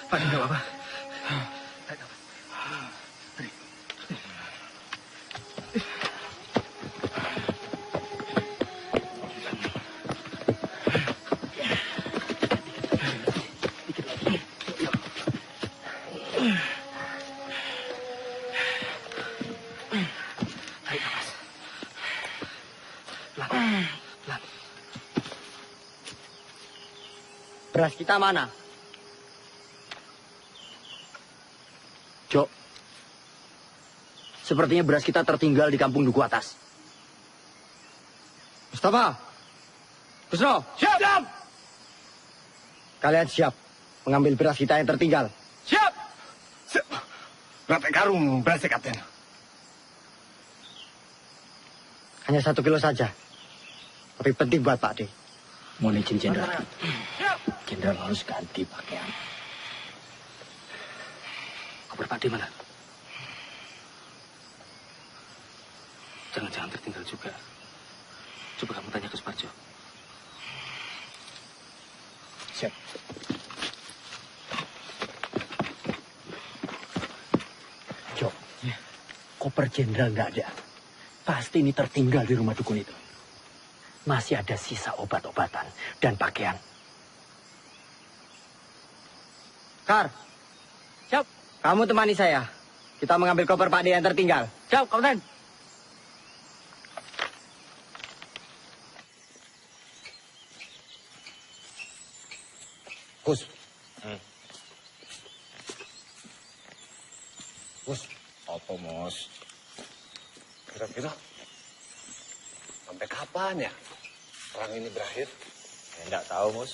Speaker 21: Pak, enggak apa-apa.
Speaker 18: Beras kita mana?
Speaker 21: Jok, sepertinya beras kita tertinggal di kampung Duku Atas.
Speaker 18: Mustafa, Busro,
Speaker 1: siap!
Speaker 18: Kalian siap mengambil beras kita yang tertinggal?
Speaker 1: Siap! Berapa karung berasnya, Kapten?
Speaker 18: Hanya 1 kilo saja. Tapi penting buat Pak D.
Speaker 21: Mohon izin, Jenderal. Jenderal harus ganti pakaian. Koper Pak D mana? Jangan-jangan tertinggal juga. Coba kamu tanya ke Suparjo.
Speaker 18: Siap.
Speaker 21: Jo, koper Jenderal nggak ada. Pasti ini tertinggal di rumah dukun itu. Masih ada sisa obat-obatan dan pakaian.
Speaker 18: Kar, siap. Kamu temani saya. Kita mengambil koper Pak D yang tertinggal. Siap, Kapten.
Speaker 8: Gus. Gus, apa, Mos? Kira-kira sampai kapan ya perang ini berakhir?
Speaker 10: Ya, enggak tahu, Mus.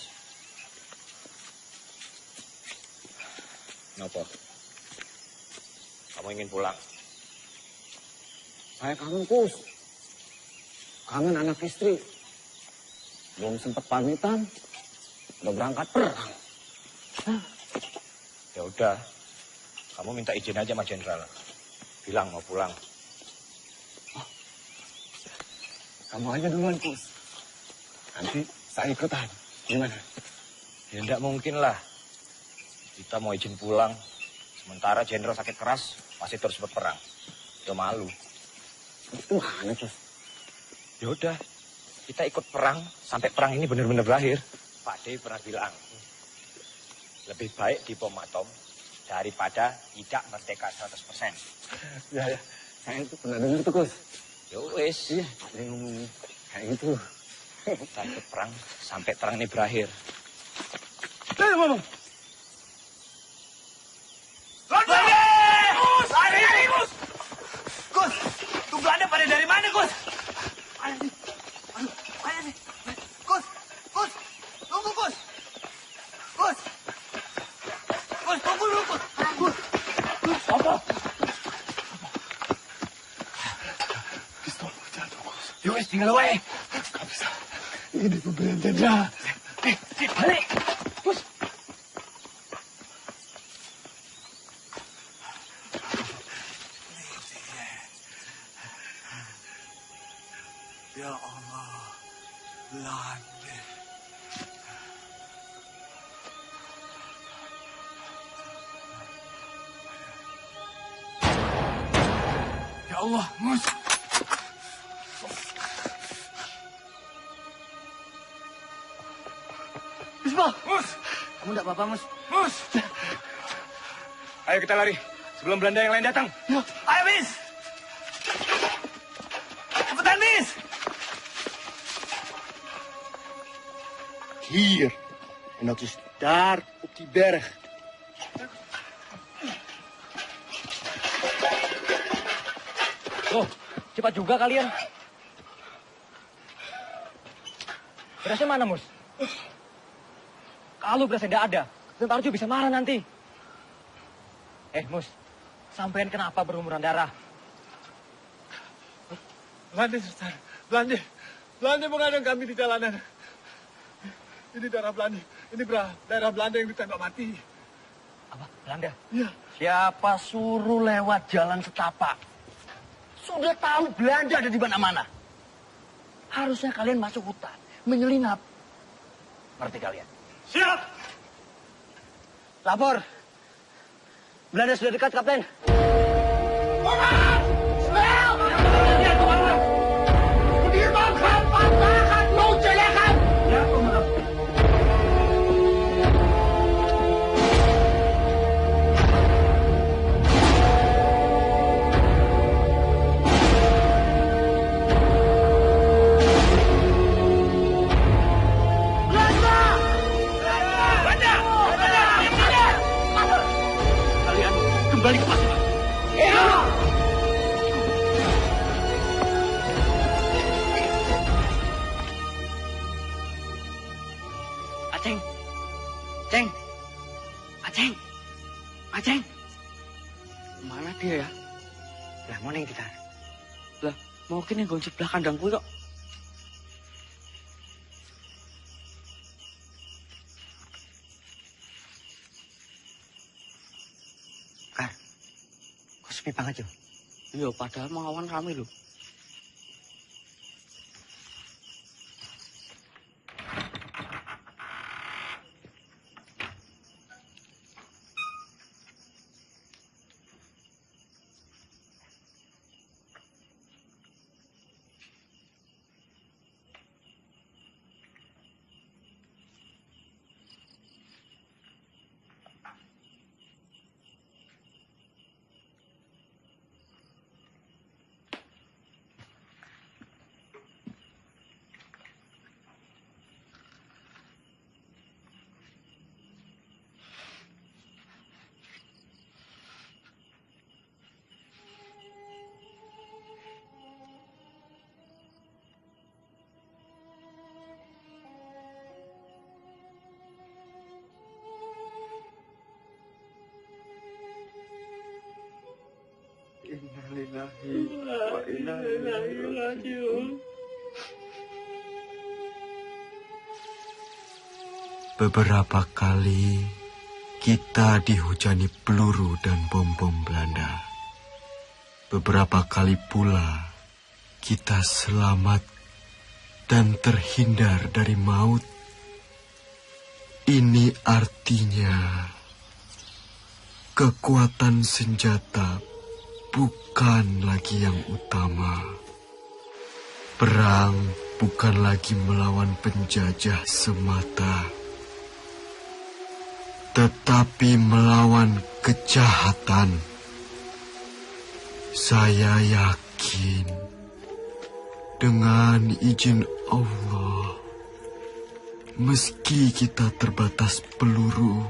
Speaker 8: Kenapa?
Speaker 10: Kamu ingin pulang?
Speaker 8: Saya kangen, Gus. Kangen anak istri. Belum sempat pamitan, udah berangkat perang.
Speaker 10: Ya udah, kamu minta izin aja sama Jenderal. Bilang mau pulang.
Speaker 8: Kamu aja duluan, Gus. Nanti saya ikutan. Gimana?
Speaker 10: Ya enggak mungkin lah. Kita mau izin pulang. Sementara Jenderal sakit keras, masih terus berperang. Udah malu.
Speaker 8: Gimana, Gus?
Speaker 10: Ya udah, kita ikut perang sampai perang ini benar-benar berakhir. Pak D pernah bilang, lebih baik di bom atom daripada tidak merdeka 100%.
Speaker 8: Ya, saya itu pernah dengar tuh, Gus.
Speaker 10: Ya wis.
Speaker 8: Iya, ada yang ngomong kayak gitu.
Speaker 10: Kita ikut perang sampai perang ini berakhir.
Speaker 21: Ngomong.
Speaker 13: Belanda! Gus! Lari, Gus! Gus! Tuh Belanda pada dari mana, Gus? Ayo nih. Ayo nih. Gus! Gus! Tunggu, Gus! Gus! Gus, tunggu dulu, Gus! Gus! Gus! Apa?
Speaker 21: Pistol jatuh, Gus. Yowes, tinggal wae. Gak bisa. Ini pemberian Jenderal. Balik! Gus!
Speaker 13: Ya Allah, Belanda. Ya Allah, Mus.
Speaker 21: Bismillah.
Speaker 13: Mus.
Speaker 21: Kamu enggak apa-apa, Mus?
Speaker 13: Mus.
Speaker 10: Ayo kita lari, sebelum Belanda yang lain datang.
Speaker 13: Ayo, Bis. Cepetan, Bis.
Speaker 21: Hier. En dat is daar op die berg.
Speaker 18: Loh, cepat juga kalian. Berasnya mana, Mus? Kalau berasnya tidak ada, Tentara Arjo bisa marah nanti. Mus, sampean kenapa berumuran darah?
Speaker 11: Belanda, Sultan. Belanda. Belanda mengadang kami di jalanan. Ini daerah Belanda. Ini daerah Belanda yang ditembak mati.
Speaker 21: Apa? Belanda?
Speaker 11: Iya.
Speaker 21: Siapa suruh lewat jalan setapak? Sudah tahu Belanda ada di mana-mana. Harusnya kalian masuk hutan, menyelinap. Ngerti kalian?
Speaker 11: Siap!
Speaker 18: Lapor. Belanda sudah dekat, Kapten.
Speaker 21: Kembali ke pasukan. Iya.
Speaker 18: Aceng. Ceng. Aceng. Aceng. Mana dia ya? Lah mau neng kita. Lah mau kini nggon sebelah kandangku kok. Sepi banget, yo. Iya, padahal mengawan rame loh.
Speaker 1: Innalillahi wa inna ilaihi raji'un.
Speaker 17: Beberapa kali kita dihujani peluru dan bom-bom Belanda. Beberapa kali pula kita selamat dan terhindar dari maut. Ini artinya kekuatan senjata bukan lagi yang utama. Perang bukan lagi melawan penjajah semata, tetapi melawan kejahatan. Saya yakin dengan izin Allah, meski kita terbatas peluru,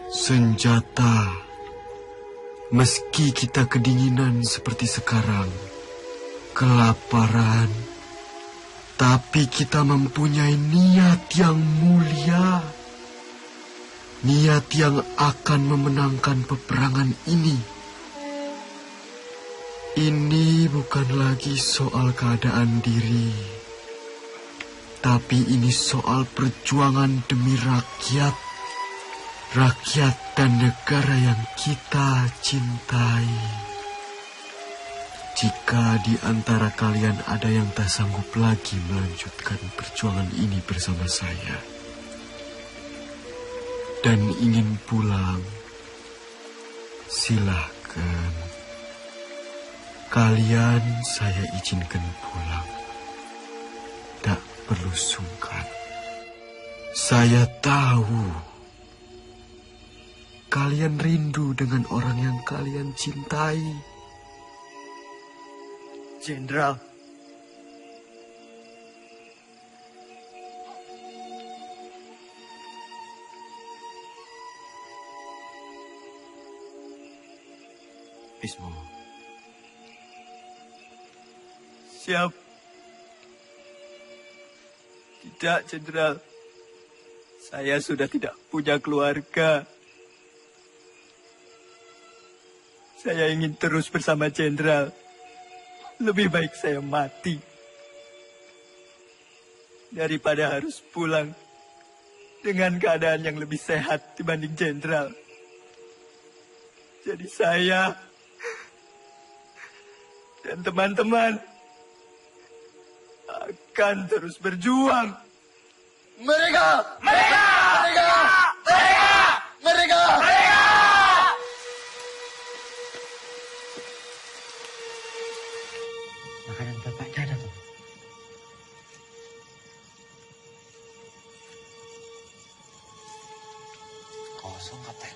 Speaker 17: senjata, meski kita kedinginan seperti sekarang, kelaparan, tapi kita mempunyai niat yang mulia. Niat yang akan memenangkan peperangan ini. Ini bukan lagi soal keadaan diri, tapi ini soal perjuangan demi rakyat. Rakyat dan negara yang kita cintai. Jika di antara kalian ada yang tak sanggup lagi melanjutkan perjuangan ini bersama saya dan ingin pulang, silakan. Kalian saya izinkan pulang. Tak perlu sungkan. Saya tahu kalian rindu dengan orang yang kalian cintai.
Speaker 1: Jenderal.
Speaker 17: Bismo.
Speaker 1: Siap. Tidak, Jenderal. Saya sudah tidak punya keluarga. Saya ingin terus bersama Jenderal. Lebih baik saya mati daripada harus pulang dengan keadaan yang lebih sehat dibanding Jenderal. Jadi saya dan teman-teman akan terus berjuang.
Speaker 7: Mereka! Mereka! Mereka! Mereka!
Speaker 21: Kosong, Kapten.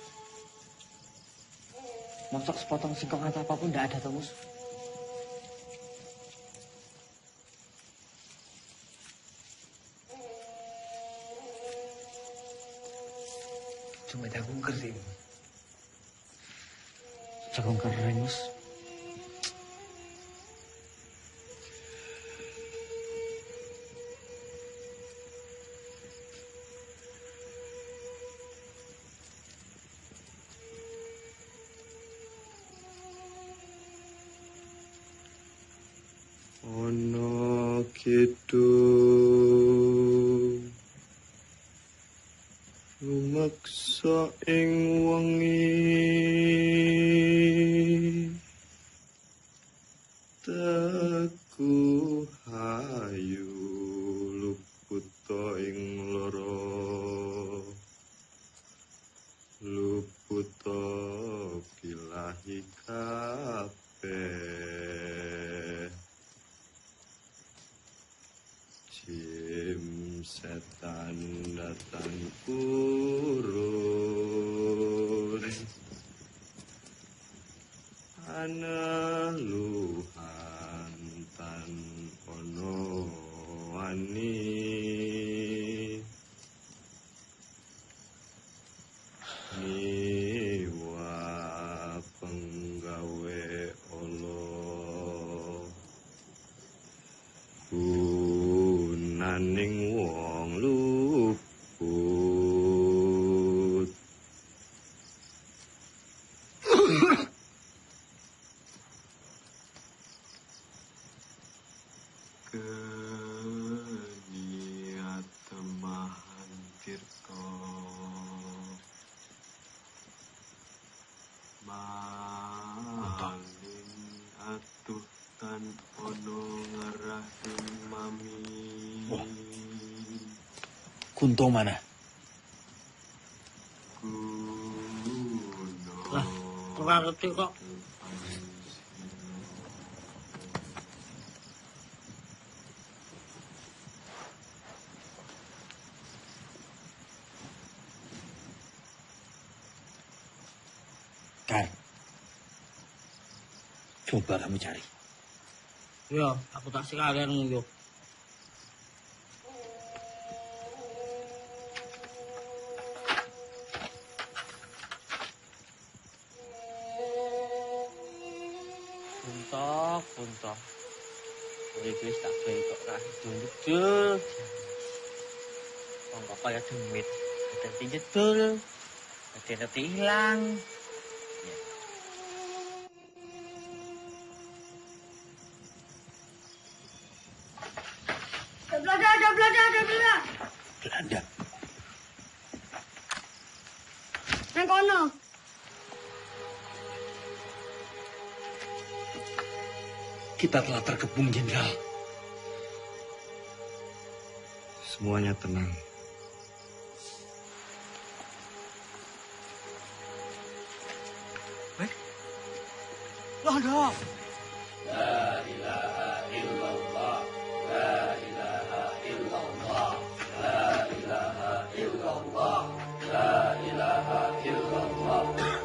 Speaker 21: Montok sepotong singkong atau apapun tidak ada, Tomus.
Speaker 18: Cuma jagung kering.
Speaker 21: Jagung kering, Mus.
Speaker 5: Ono kitu lumaksa ing wengi teku hayu luputa ing loro luputa pilahi kabeh Jim setan datang urun ana luhan tan ono wani niwa penggawe Allah naning wong luput keniat temahan tirta maling atuh tan ono ngarah mami
Speaker 21: Kunto mana?
Speaker 18: Lah, kurang ngerti kok.
Speaker 21: Kar, coba kamu cari.
Speaker 18: Ya, aku tak sekalian nguyuh. Puntok. Boleh wis tak bentuk kah dul. Wong kok kaya demit. Ada jedul. Ada hilang.
Speaker 12: Ada Belanda.
Speaker 21: Belanda.
Speaker 12: Nang kono.
Speaker 21: Kita telah terkepung, Jenderal.
Speaker 5: Semuanya tenang.
Speaker 13: Belanda.
Speaker 15: La ilaha illallah. La ilaha illallah. La ilaha illallah. La ilaha illallah. La ilaha illallah. La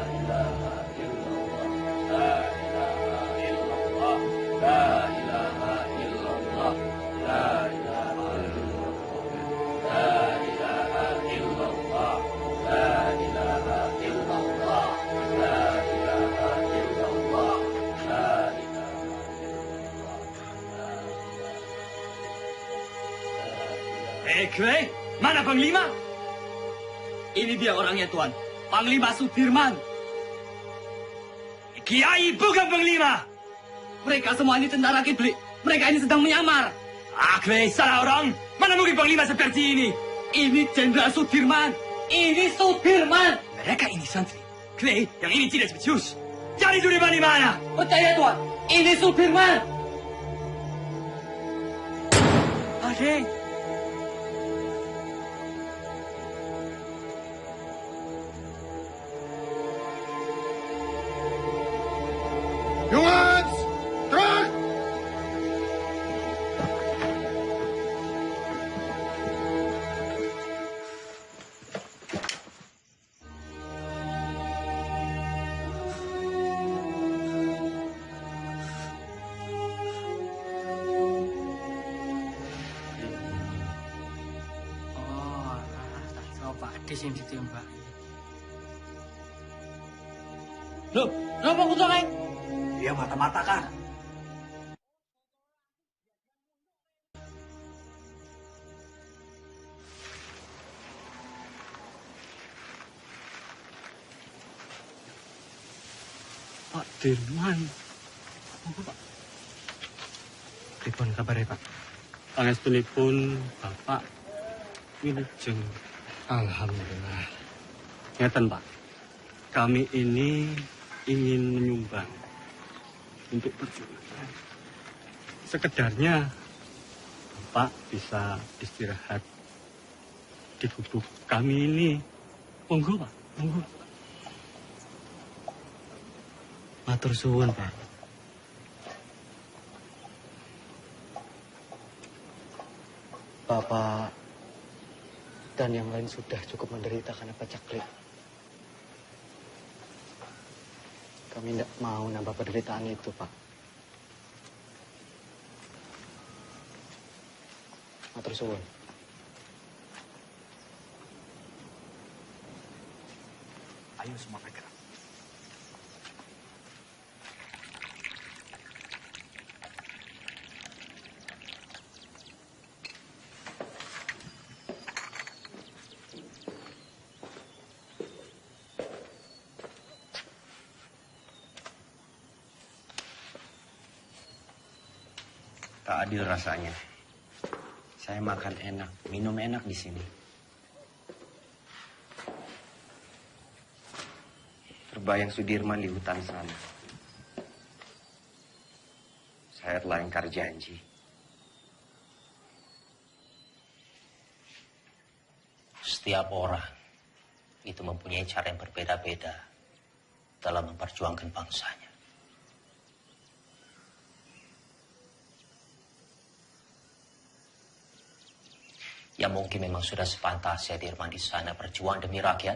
Speaker 15: ilaha illallah. La ilaha illallah. La ilaha illallah. La ilaha illallah. La ilaha illallah. La ilaha illallah. La
Speaker 2: Kwe, mana Panglima? Ini dia orangnya, Tuan. Panglima Sudirman. Kiai bukan Panglima. Mereka semua ini tentara kiblik. Mereka ini sedang menyamar. Kwe, salah orang. Mana mungkin Panglima seperti ini? Ini Jenderal Sudirman. Ini Sudirman. Mereka ini santri. Kwe, yang ini tidak becus. Cari Sudirman di mana? Percaya, Tuan. Ini Sudirman. Adik.
Speaker 11: Jongens, terug!
Speaker 18: Pak Ades yang ditembak.
Speaker 21: Loh, kenapa kutu kae?
Speaker 13: Dia mata-mata kan.
Speaker 5: Pak Dirman. Apa Pak? Pripun kabare Pak? Pangestunipun Bapak wilujeng. Alhamdulillah. Ngeten Pak. Kami ini ingin menyumbang untuk perjuangan. Sekedarnya Bapak bisa istirahat di gubuk kami ini. Monggo Pak, monggo. Matur suwun Pak.
Speaker 21: Bapak dan yang lain sudah cukup menderita karena pacaklik. Kami tidak mau nambah penderitaan itu, Pak. Matur suwun.
Speaker 13: Ayo semua bergerak.
Speaker 14: Tak adil rasanya. Saya makan enak, minum enak di sini. Terbayang Sudirman di hutan sana. Saya telah ingkar janji. Setiap orang itu mempunyai cara yang berbeda-beda dalam memperjuangkan bangsanya. Ya mungkin memang sudah sepantasnya Dirman di sana berjuang demi rakyat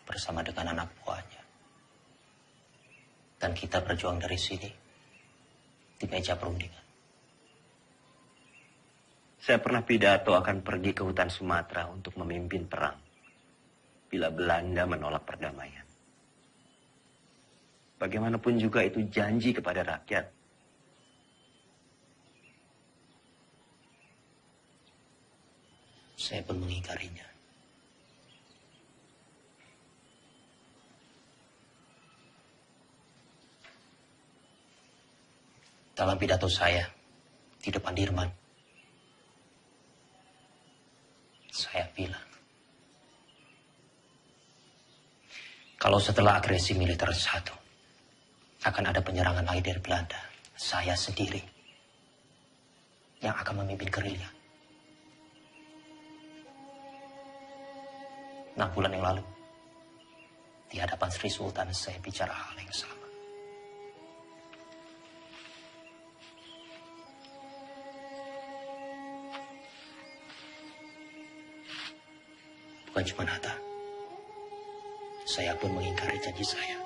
Speaker 14: bersama dengan anak buahnya. Dan kita berjuang dari sini di meja perundingan. Saya pernah pidato akan pergi ke hutan Sumatera untuk memimpin perang bila Belanda menolak perdamaian. Bagaimanapun juga itu janji kepada rakyat. Saya pun mengingkarinya. Dalam pidato saya di depan Dirman, saya bilang, kalau setelah agresi militer satu, akan ada penyerangan lagi dari Belanda, saya sendiri yang akan memimpin gerilya. 6 bulan yang lalu, di hadapan Sri Sultan saya bicara hal yang sama. Bukan cuma Hatta, saya pun mengingkari janji saya.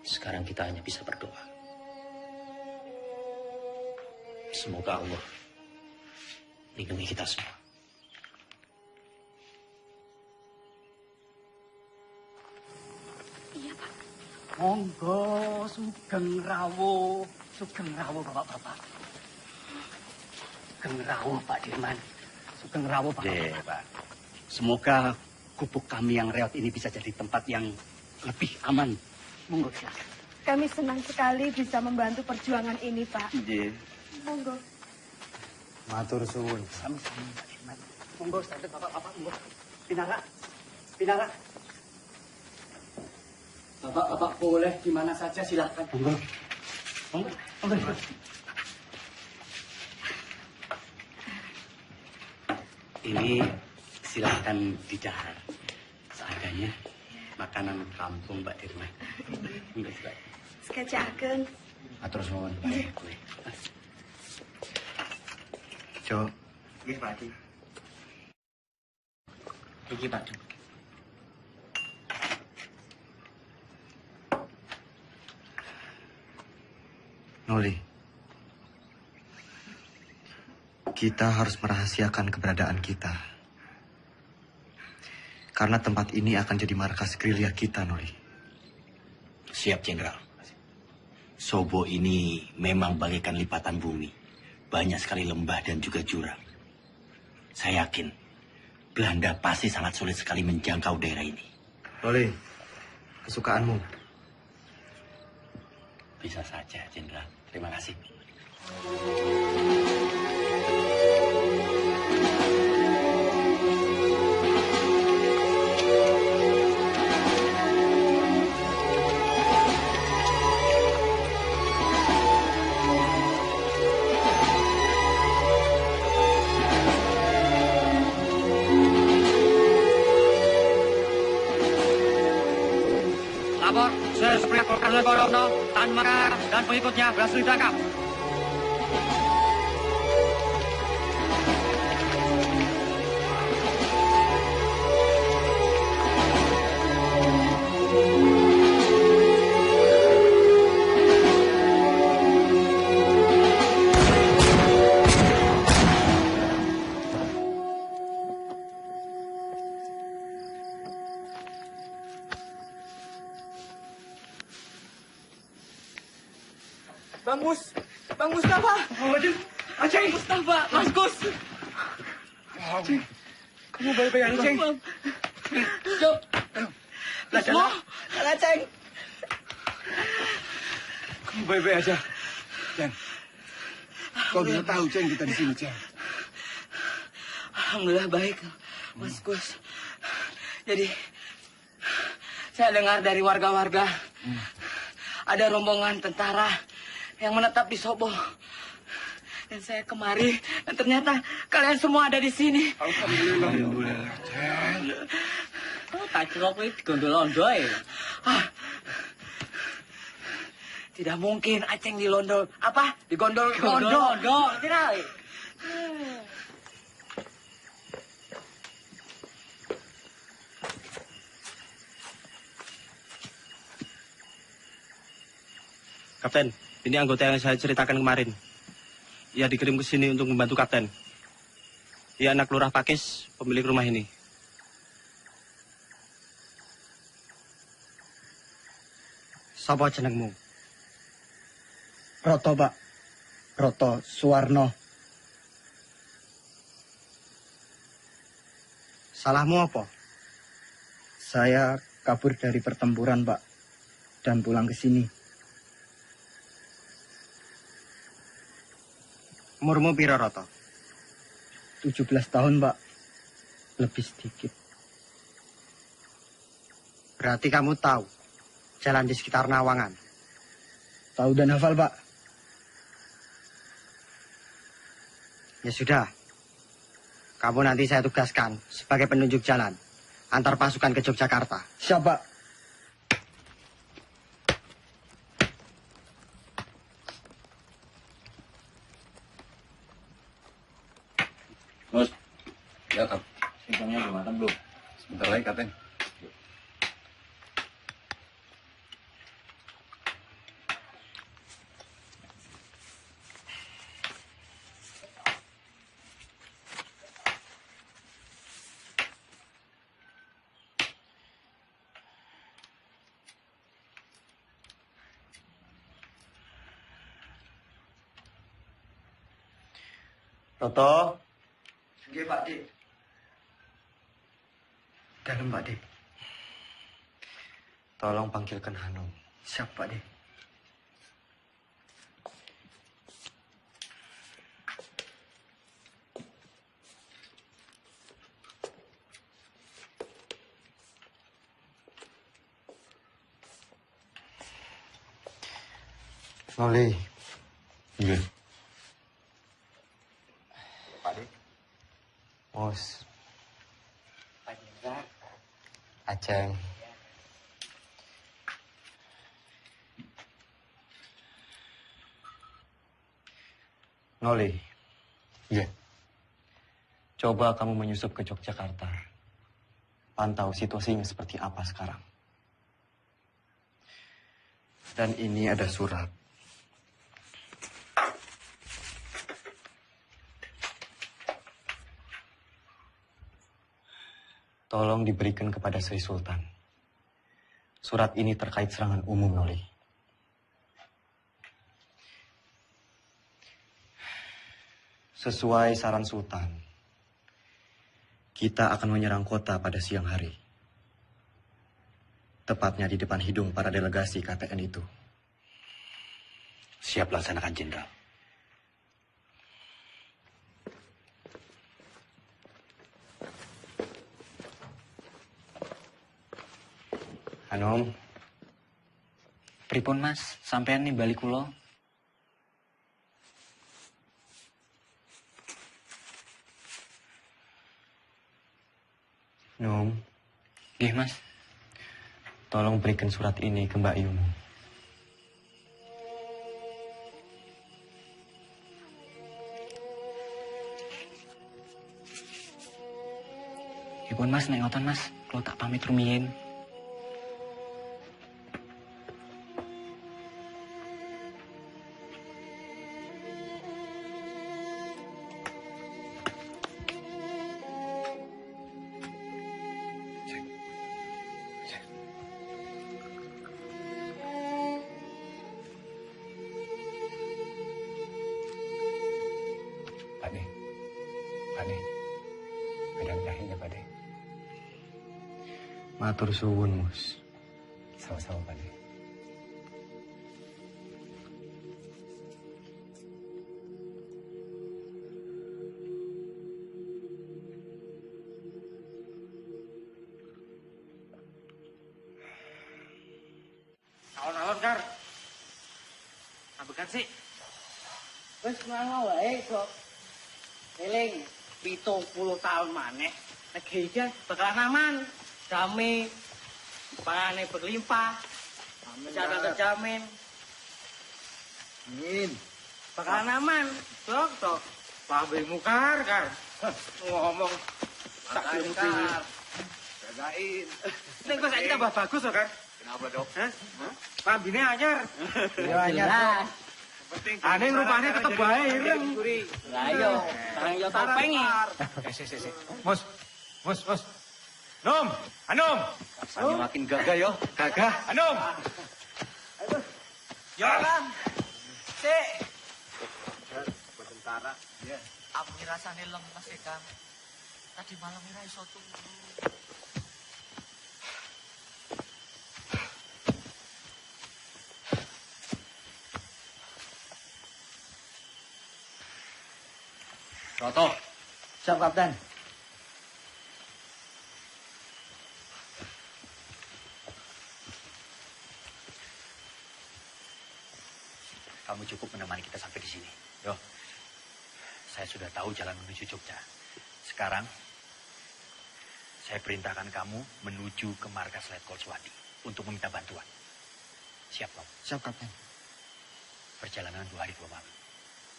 Speaker 14: Sekarang kita hanya bisa berdoa. Semoga Allah lindungi kita semua.
Speaker 12: Iya, Pak.
Speaker 21: Monggo, sugeng rawuh bapak-bapak. Sugeng rawuh Pak Dirman. Sugeng rawuh bapak-bapak.
Speaker 14: Pak.
Speaker 21: Semoga gubuk kami yang reot ini bisa jadi tempat yang lebih aman. Monggo silakan.
Speaker 3: Kami senang sekali bisa membantu perjuangan ini, Pak.
Speaker 14: Iya.
Speaker 3: Monggo.
Speaker 21: Matur suwun. Sami-sami Pak Dirman. Monggo santet bapak-bapak, monggo. Pinara. Pinara. Bapak-bapak boleh di mana saja silakan. Monggo. Monggo. Monggo. Ini silakan didahar. Seadanya makanan kampung Pak Dirman. Monggo silakan.
Speaker 3: Sekecakaken.
Speaker 14: Matur suwun Pak.
Speaker 21: Jo. Nggih, Pak Adi. Iki, Pak.
Speaker 5: Noli.
Speaker 17: Kita harus merahasiakan keberadaan kita. Karena tempat ini akan jadi markas gerilya kita, Noli.
Speaker 14: Siap, Jenderal. Sobo ini memang bagaikan lipatan bumi. Banyak sekali lembah dan juga jurang. Saya yakin Belanda pasti sangat sulit sekali menjangkau daerah ini.
Speaker 17: Noli, kesukaanmu.
Speaker 14: Bisa saja, Jenderal. Terima kasih.
Speaker 2: Lapor, Superior Kolonel Gorovno, Tan Maka, dan pengikutnya berhasil ditangkap.
Speaker 13: Bang Mustafa.
Speaker 2: Aceh, Mustafa, Mas Gus.
Speaker 13: Aceh, kamu baik-baik aja, Aceh.
Speaker 2: Cuk.
Speaker 13: Semua, Aceh. Kamu baik-baik aja. Ceng, kau bisa tahu, Ceng, kita di sini, Ceng.
Speaker 12: Alhamdulillah baik, Mas Gus. Jadi, saya dengar dari warga-warga, ada rombongan tentara yang menetap di Sobo. Dan saya kemari, dan ternyata kalian semua ada di sini.
Speaker 13: Alhamdulillah, Ceng.
Speaker 12: Oh, tak celok itu gondol-londo ya. Tidak mungkin Aceng di Londo, apa? Di gondol-londo. Tidak.
Speaker 5: Kapten, ini anggota yang saya ceritakan kemarin. Ia dikirim ke sini untuk membantu Kapten. Ia anak Lurah Pakis, pemilik rumah ini.
Speaker 6: Sapa jenengmu? Roto, Pak. Roto Suwarno. Salahmu apa? Saya kabur dari pertempuran, Pak. Dan pulang ke sini.
Speaker 5: Umurmu piro, Roto?
Speaker 6: 17 tahun, Pak. Lebih sedikit.
Speaker 5: Berarti kamu tahu jalan di sekitar Nawangan?
Speaker 6: Tahu dan hafal, Pak.
Speaker 5: Ya sudah. Kamu nanti saya tugaskan sebagai penunjuk jalan antar pasukan ke Yogyakarta.
Speaker 6: Siap, Pak.
Speaker 8: Mus, ya Kap. Singkongnya udah matang belum? Sebentar lagi, Kapten.
Speaker 6: Roto.
Speaker 13: Nggih, Pak Dik.
Speaker 6: Dalam, Pak Dik.
Speaker 17: Tolong panggilkan Hanum.
Speaker 6: Siap, Pak Dik.
Speaker 17: Noli.
Speaker 8: Iya.
Speaker 17: Pak Dik. Mus.
Speaker 12: Pak Jenderal.
Speaker 17: Aceng. Noli.
Speaker 8: Iya.
Speaker 17: Coba kamu menyusup ke Yogyakarta. Pantau situasinya seperti apa sekarang. Dan ini ada surat. Tolong diberikan kepada Sri Sultan. Surat ini terkait serangan umum, Noli. Sesuai saran Sultan, kita akan menyerang kota pada siang hari. Tepatnya di depan hidung para delegasi KTN itu.
Speaker 14: Siap laksanakan, Jenderal.
Speaker 17: Anom.
Speaker 14: Pripun, Mas? Sampean nih balik kula.
Speaker 17: Nom.
Speaker 14: Nggih, Mas.
Speaker 17: Tolong berikan surat ini ke Mbak Yumu.
Speaker 14: Ipun, Mas, nek ngoten, Mas. Kula tak pamit rumiyin.
Speaker 17: Matur suwun, Mus.
Speaker 14: Sama-sama, Pak De.
Speaker 12: Alon-alon, Kar. Ambekan sih. Wis ngono wae, Sok. Eling 70 tahun maneh. Negeri iki bakalan aman. Damai, pangannya berlimpah, secara terjamin.
Speaker 6: Amin.
Speaker 12: Bakalan aman, Sok. Pabemu, Kar. Ngomong. Tak Kar.
Speaker 6: Jagain.
Speaker 12: Ini kok saya tambah bagus, loh, Kar.
Speaker 6: Kenapa, Dok?
Speaker 12: Pambine anyar.
Speaker 6: Iya, anyar, Dok.
Speaker 12: Aneh rupanya tetep baik. Lah iya, sekarang yo topengi.
Speaker 10: Mus. Nom, Anom.
Speaker 6: Rasanya makin gagah, yo. Gagah.
Speaker 10: Anom.
Speaker 12: Ya, Kang. Sik.
Speaker 6: Buat tentara. Iya.
Speaker 12: Aku rasane lemes ya, Kang. Tadi malam ora iso turu.
Speaker 6: Roto. Siap, Kapten.
Speaker 14: Kamu cukup menemani kita sampai di sini. Yo, saya sudah tahu jalan menuju Jogja. Sekarang, saya perintahkan kamu menuju ke markas Letkol Suwadi untuk meminta bantuan. Siap, Om?
Speaker 6: Siap, Kapten.
Speaker 14: Perjalanan 2 hari 2 malam.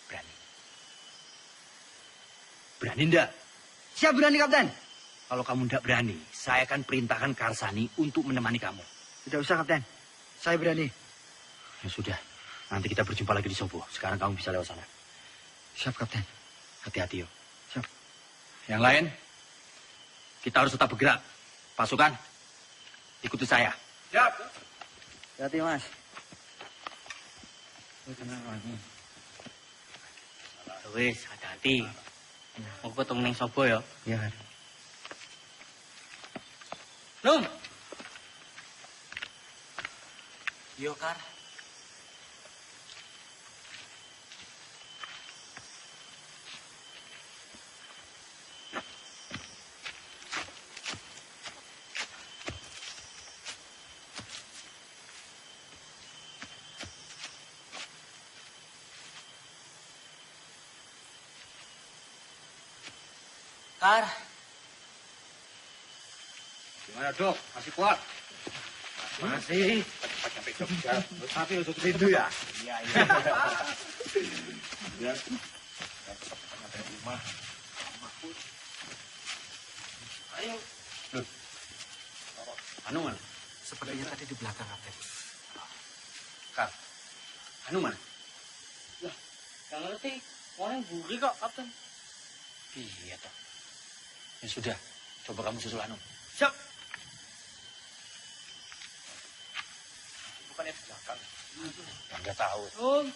Speaker 14: Berani? Berani ndak?
Speaker 6: Siap, berani, Kapten.
Speaker 14: Kalau kamu ndak berani, saya akan perintahkan Karsani untuk menemani kamu.
Speaker 6: Tidak usah, Kapten. Saya berani.
Speaker 14: Ya sudah. Nanti kita berjumpa lagi di Sobo. Sekarang kamu bisa lewat sana.
Speaker 6: Siap, Kapten.
Speaker 14: Hati-hati, yo.
Speaker 6: Siap.
Speaker 14: Yang lain, kita harus tetap bergerak. Pasukan, ikuti saya.
Speaker 10: Siap.
Speaker 6: Hati, Mas.
Speaker 12: Wis, hati-hati. Mau ketemu ning Sobo ya.
Speaker 6: Iya, Kar.
Speaker 12: Num. Yo, Kar. Kar.
Speaker 10: Gimana, Dok? Masih kuat?
Speaker 12: Masih.
Speaker 10: Cepat sampai Jogja. Tapi untuk rindu ya? Iya. Ya. Tetap sampai rumah.
Speaker 12: Ayo.
Speaker 14: Loh. Anu mana?
Speaker 12: Sepertinya tadi di belakang, Kapten.
Speaker 14: Kak. Anu mana?
Speaker 12: Lah, gak ngerti. Orang buri kok, Kapten.
Speaker 14: Iya toh. Ya sudah, coba kamu susul Anu.
Speaker 5: Siap. Bukannya di belakang.
Speaker 14: Nggak tahu.
Speaker 12: Om.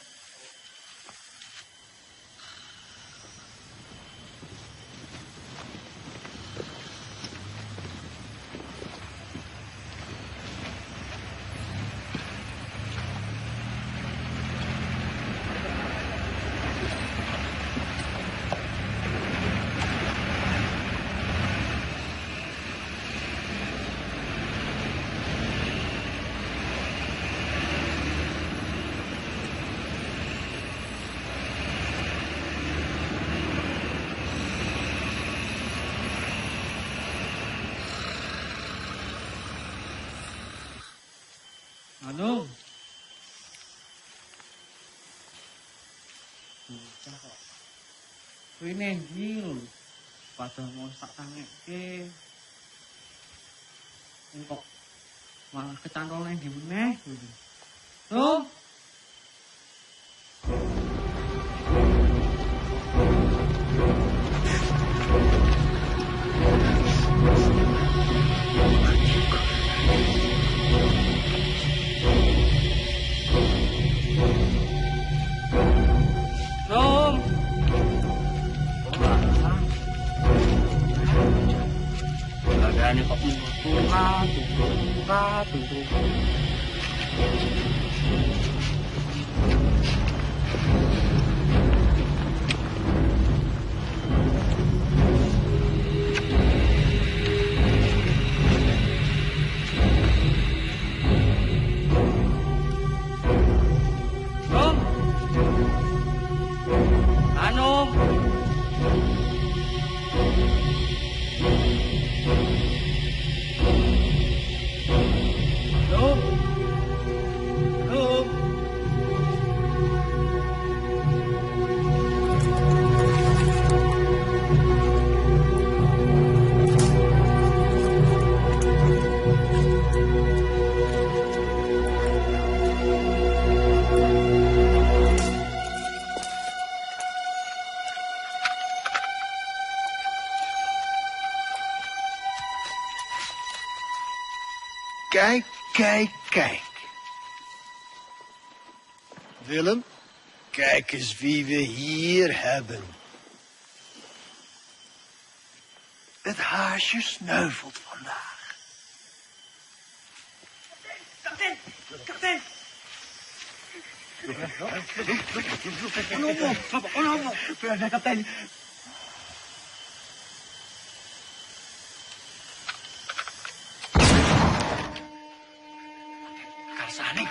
Speaker 2: Anu. Bocah kok. Kuwi nendi lho. Padahal mau tak tangekke. Kok malah kecantol nang ndi meneh. Loh. Ini kok turun.
Speaker 11: Kijk. Willem, kijk eens wie we hier hebben. Het haasje sneuvelt vandaag.
Speaker 13: Kapten! Ano? Kapten. Karsane.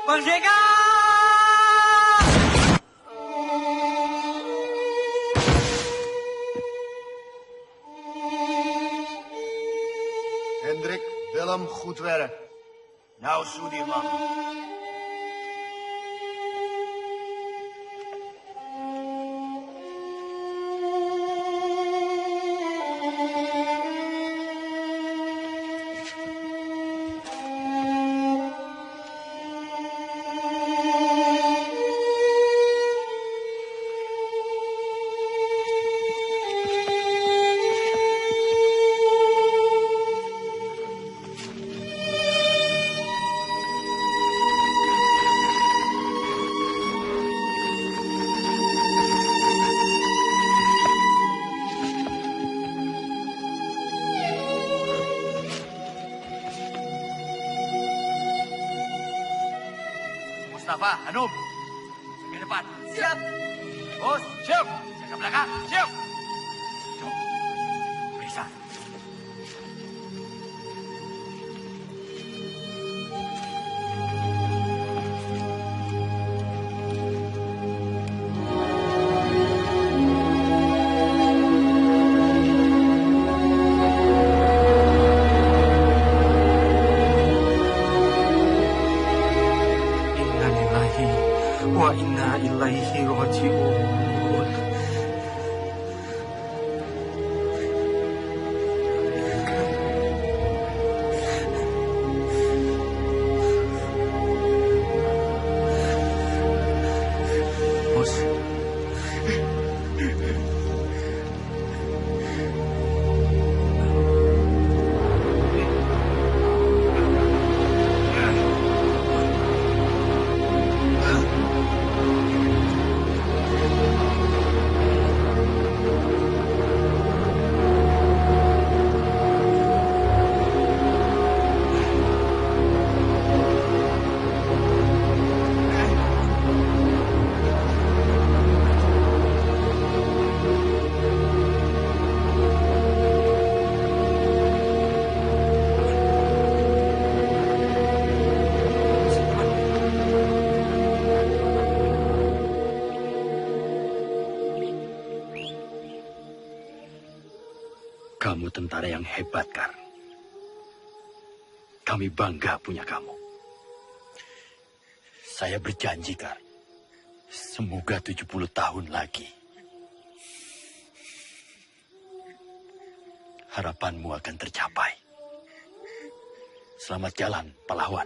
Speaker 12: Merdeka!
Speaker 11: Hendrik, Willem, goed werk. Nou, Soedirman.
Speaker 13: Mustafa, Hanum, ke depan. Siap. Bos, siap. Jaga belakang, siap. Jom, periksa.
Speaker 19: Wa inna ilaihi raji'un.
Speaker 21: Kamu tentara yang hebat, Kar. Kami bangga punya kamu. Saya berjanji, Kar. Semoga 70 tahun lagi. Harapanmu akan tercapai. Selamat jalan, pahlawan.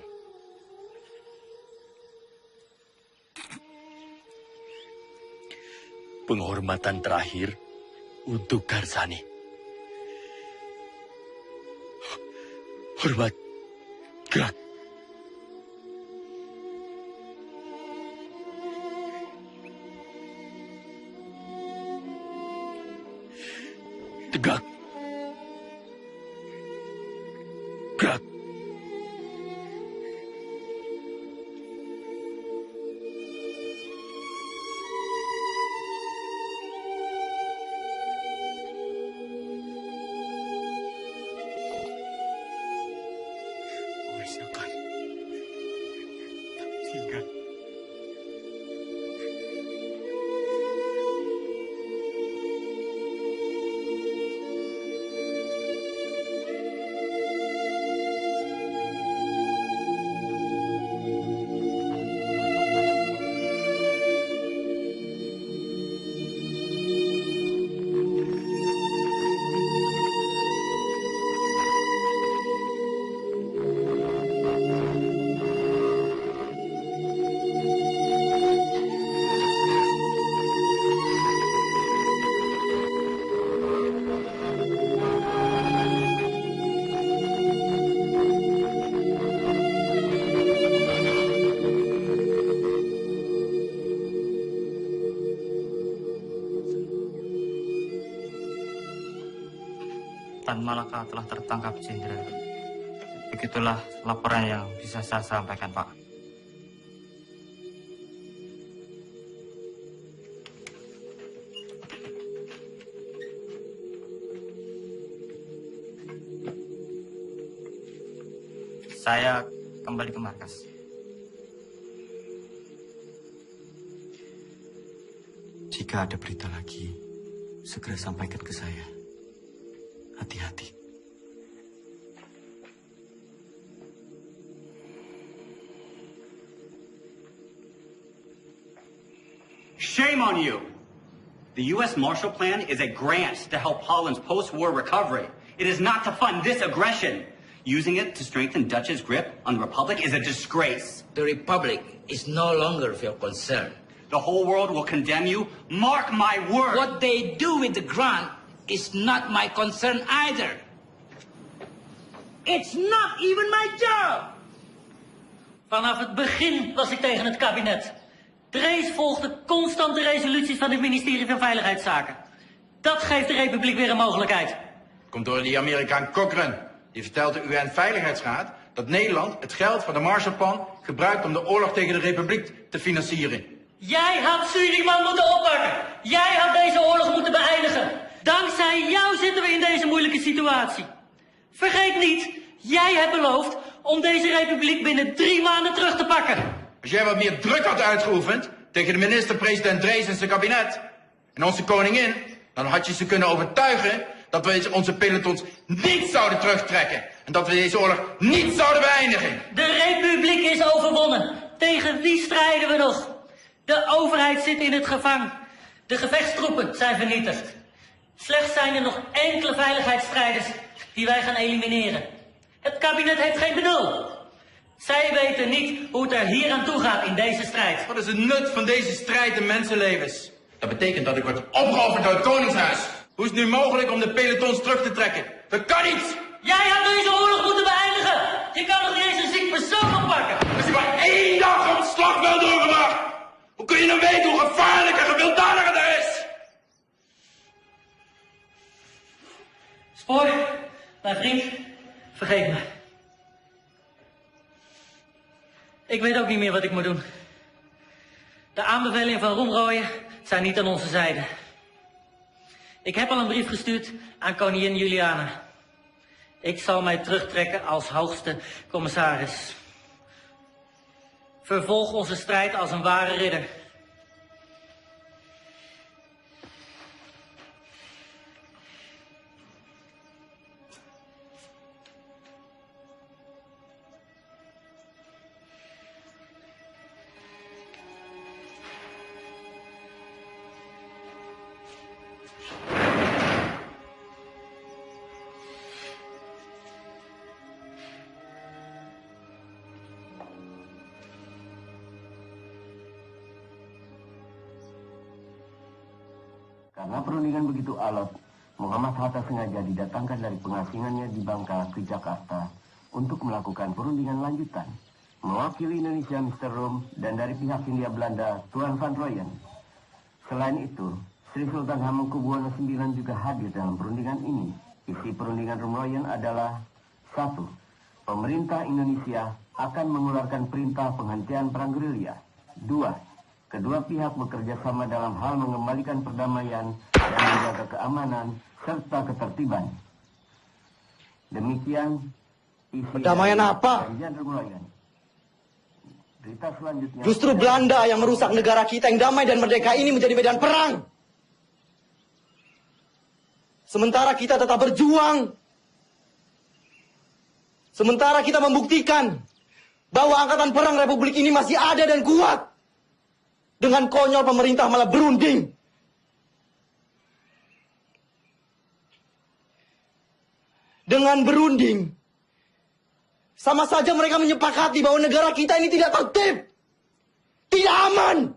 Speaker 21: Penghormatan terakhir untuk Garzani. Hormat, gerak. Tegak. Gerak.
Speaker 19: Tan Malaka telah tertangkap Jenderal. Begitulah laporan yang bisa saya sampaikan, Pak. Saya kembali ke markas.
Speaker 17: Jika ada berita lagi, segera sampaikan ke saya. Hati-hati.
Speaker 10: Shame on you! The U.S. Marshall Plan is a grant to help Holland's post-war recovery. It is not to fund this aggression. Using it to strengthen Dutch's grip on the Republic is a disgrace.
Speaker 4: The Republic is no longer of your concern.
Speaker 10: The whole world will condemn you. Mark my word!
Speaker 4: What they do with the grant is not my concern either. It's not even my job!
Speaker 18: Vanaf het begin was ik tegen het kabinet. Drees volgde constant de resoluties van het ministerie van Veiligheidszaken. Dat geeft de Republiek weer een mogelijkheid.
Speaker 16: Komt door die Amerikaan Cochrane. Die vertelt de UN-veiligheidsraad dat Nederland het geld van de Marshallplan gebruikt om de oorlog tegen de Republiek te financieren.
Speaker 18: Jij had Suriname moeten oppakken. Jij had deze oorlog moeten beëindigen. Dankzij jou zitten we in deze moeilijke situatie. Vergeet niet, jij hebt beloofd om deze republiek binnen 3 maanden terug te pakken.
Speaker 16: Als jij wat meer druk had uitgeoefend tegen de minister-president Drees en zijn kabinet en onze koningin, dan had je ze kunnen overtuigen dat we onze pelotons niet zouden terugtrekken en dat we deze oorlog niet zouden beëindigen.
Speaker 18: De republiek is overwonnen. Tegen wie strijden we nog? De overheid zit in het gevangen. De gevechtstroepen zijn vernietigd. Slechts zijn er nog enkele veiligheidsstrijders die wij gaan elimineren. Het kabinet heeft geen benul. Zij weten niet hoe het er hier aan toe gaat in deze strijd.
Speaker 16: Wat is het nut van deze strijd in mensenlevens? Dat betekent dat ik word opgeofferd door het Koningshuis. Hoe is het nu mogelijk om de pelotons terug te trekken? Dat kan niet!
Speaker 18: Jij had deze oorlog moeten beëindigen! Je kan nog niet eens een ziek persoon oppakken!
Speaker 16: Als je maar 1 dag op het slagveld doorgebracht! Hoe kun je dan weten hoe gevaarlijk en gewelddadig het er is?
Speaker 18: Spoor, mijn vriend, vergeet me. Ik weet ook niet meer wat ik moet doen. De aanbevelingen van Roemrooyen zijn niet aan onze zijde. Ik heb al een brief gestuurd aan koningin Juliana. Ik zal mij terugtrekken als hoogste commissaris. Vervolg onze strijd als een ware ridder.
Speaker 9: Karena perundingan begitu alot, Muhammad Hatta sengaja didatangkan dari pengasingannya di Bangka ke Jakarta untuk melakukan perundingan lanjutan. Mewakili Indonesia Mr. Rom dan dari pihak Hindia Belanda Tuan Van Rooyen. Selain itu, Sri Sultan Hamengkubuwono IX juga hadir dalam perundingan ini. Isi perundingan Rom Rooyen adalah 1. Pemerintah Indonesia akan mengeluarkan perintah penghentian perang gerilya. 2. Kedua pihak bekerja sama dalam hal mengembalikan perdamaian dan menjaga keamanan serta ketertiban. Demikian isi
Speaker 17: Perdamaian apa?
Speaker 9: perjanjian Rom Rooyen. Berita selanjutnya.
Speaker 17: Justru Belanda yang merusak negara kita yang damai dan merdeka ini menjadi medan perang. Sementara kita tetap berjuang. Sementara kita membuktikan bahwa angkatan perang Republik ini masih ada dan kuat. Dengan konyol pemerintah malah berunding. Dengan berunding, sama saja mereka menyepakati bahwa negara kita ini tidak tertib. Tidak aman.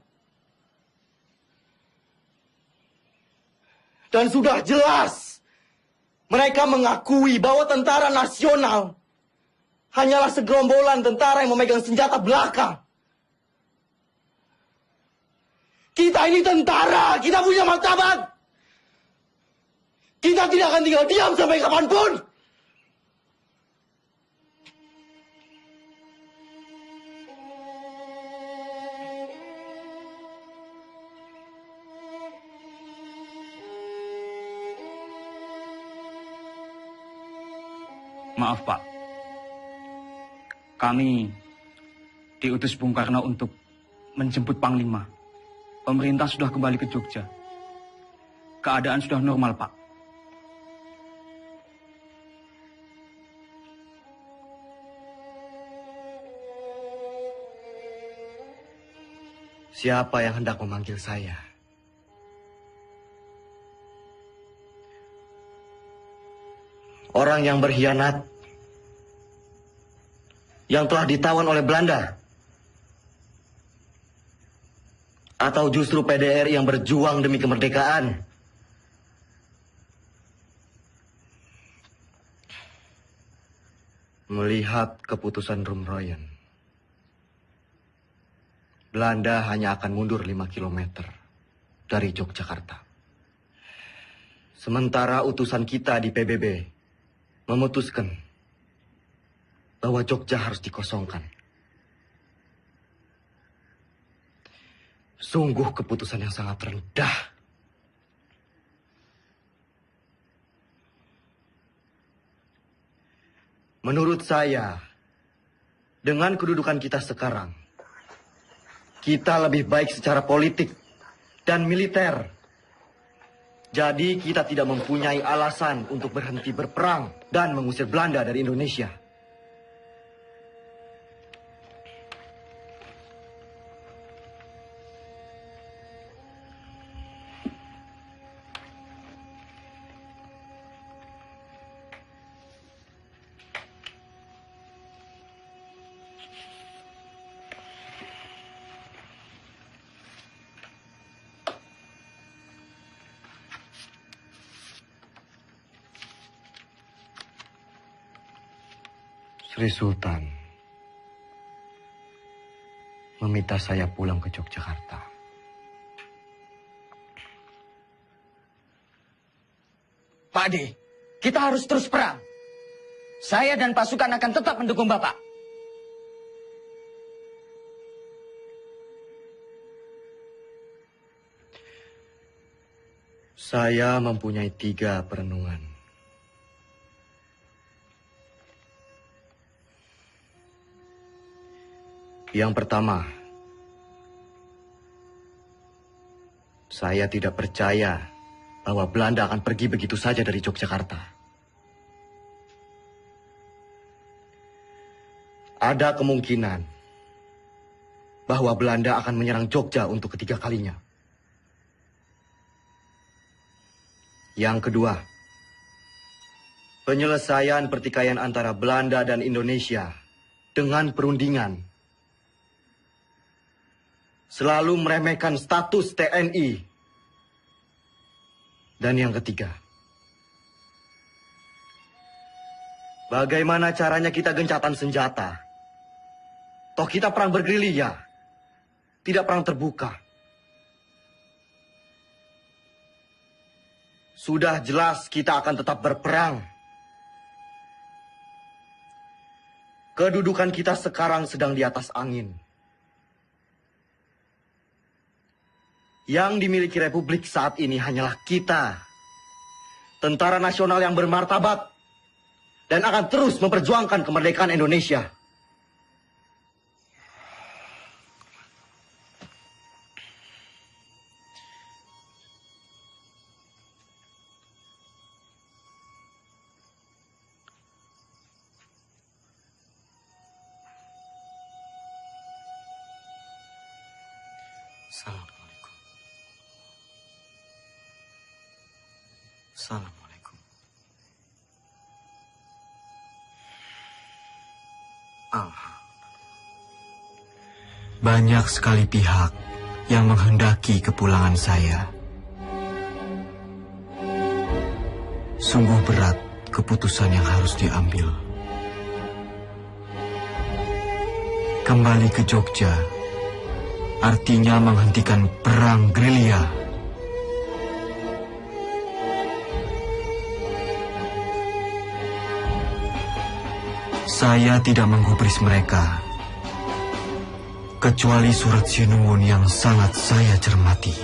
Speaker 17: Dan sudah jelas, mereka mengakui bahwa tentara nasional hanyalah segerombolan tentara yang memegang senjata belaka. Kita ini tentara, kita punya martabat. Kita tidak akan tinggal diam sampai kapanpun.
Speaker 19: Maaf Pak, kami diutus Bung Karno untuk menjemput Panglima. Pemerintah sudah kembali ke Jogja. Keadaan sudah normal Pak.
Speaker 17: Siapa yang hendak memanggil saya? Orang yang berkhianat, yang telah ditawan oleh Belanda, atau justru PDR yang berjuang demi kemerdekaan? Melihat keputusan Rom Rooyen, Belanda hanya akan mundur 5 km dari Yogyakarta. Sementara utusan kita di PBB memutuskan bahwa Jogja harus dikosongkan. Sungguh keputusan yang sangat rendah. Menurut saya, dengan kedudukan kita sekarang, kita lebih baik secara politik dan militer. Jadi kita tidak mempunyai alasan untuk berhenti berperang dan mengusir Belanda dari Indonesia. Sri Sultan meminta saya pulang ke Yogyakarta.
Speaker 12: Pak Ade, kita harus terus perang. Saya dan pasukan akan tetap mendukung Bapak.
Speaker 17: Saya mempunyai 3 perenungan. Yang pertama, saya tidak percaya bahwa Belanda akan pergi begitu saja dari Yogyakarta. Ada kemungkinan bahwa Belanda akan menyerang Jogja untuk ketiga kalinya. Yang kedua, penyelesaian pertikaian antara Belanda dan Indonesia dengan perundingan selalu meremehkan status TNI Dan yang ketiga, bagaimana caranya kita gencatan senjata? Toh kita perang bergerilya, tidak perang terbuka. Sudah jelas kita akan tetap berperang. Kedudukan kita sekarang sedang di atas angin. Yang dimiliki Republik saat ini hanyalah kita, tentara nasional yang bermartabat, dan akan terus memperjuangkan kemerdekaan Indonesia. Assalamualaikum. Assalamualaikum.
Speaker 20: Banyak sekali pihak yang menghendaki kepulangan saya. Sungguh berat keputusan yang harus diambil. Kembali ke Jogja artinya menghentikan perang gerilya. Saya tidak menggubris mereka, kecuali surat Sinuwun yang sangat saya cermati.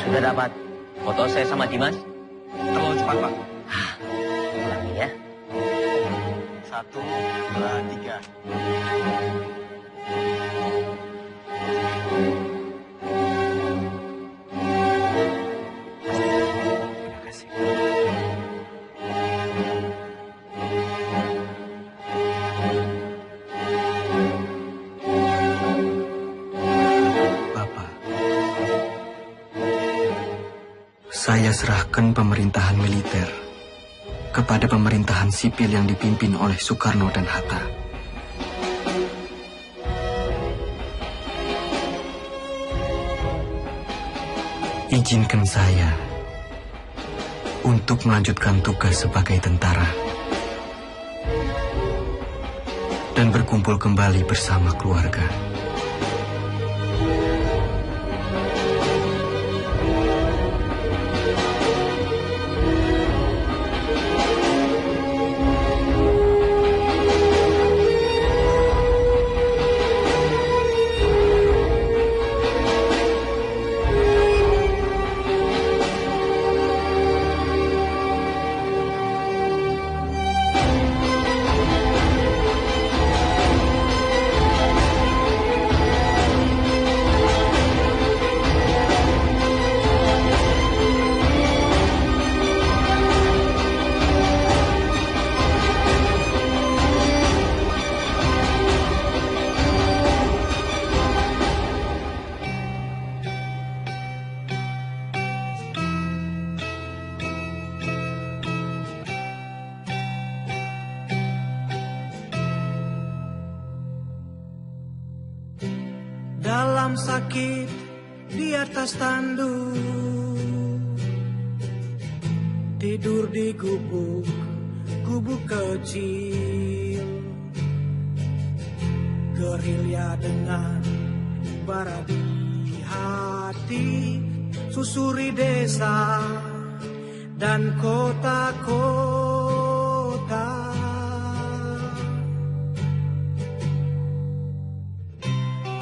Speaker 18: Sudah dapat foto saya sama Dimas?
Speaker 5: Terlalu cepat, Pak.
Speaker 18: Ulangi ya.
Speaker 5: 1, 2, 3.
Speaker 20: Saya serahkan pemerintahan militer kepada pemerintahan sipil yang dipimpin oleh Soekarno dan Hatta. Izinkan saya untuk melanjutkan tugas sebagai tentara dan berkumpul kembali bersama keluarga.
Speaker 22: Dalam sakit,
Speaker 1: di atas tanduk, tidur di gubuk kecil, gerilya dengan bara di hati, susuri desa dan kota-kota.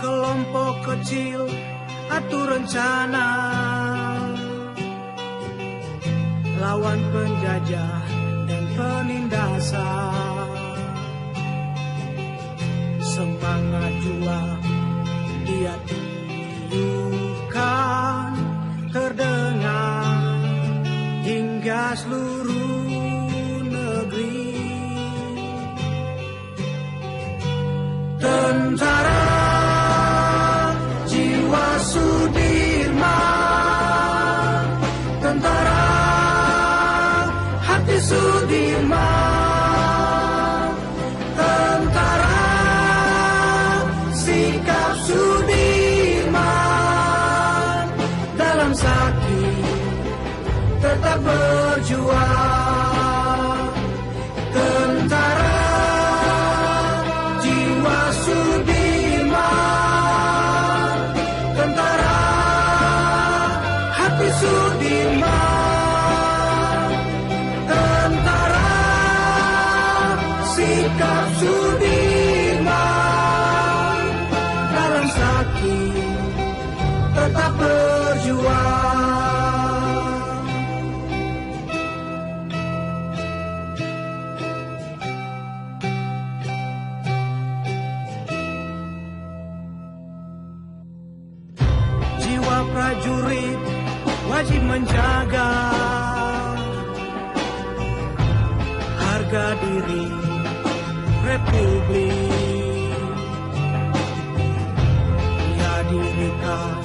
Speaker 1: Kelompok kecil atur rencana, lawan penjajah dan penindasan. Semangat juang dia tiupkan, terdengar hingga seluruh negeri. Tentara jiwa Sudirman, tentara hati Sudirman, tentara sikap Sudirman, dalam sakit tetap berjuang. Tentara jiwa Sudirman, tentara hati Sudirman, tentara sikap Sudirman, dalam sakit tetap berjuang. Jiwa prajurit wajib menjaga harga diri Republik. Ia dirikan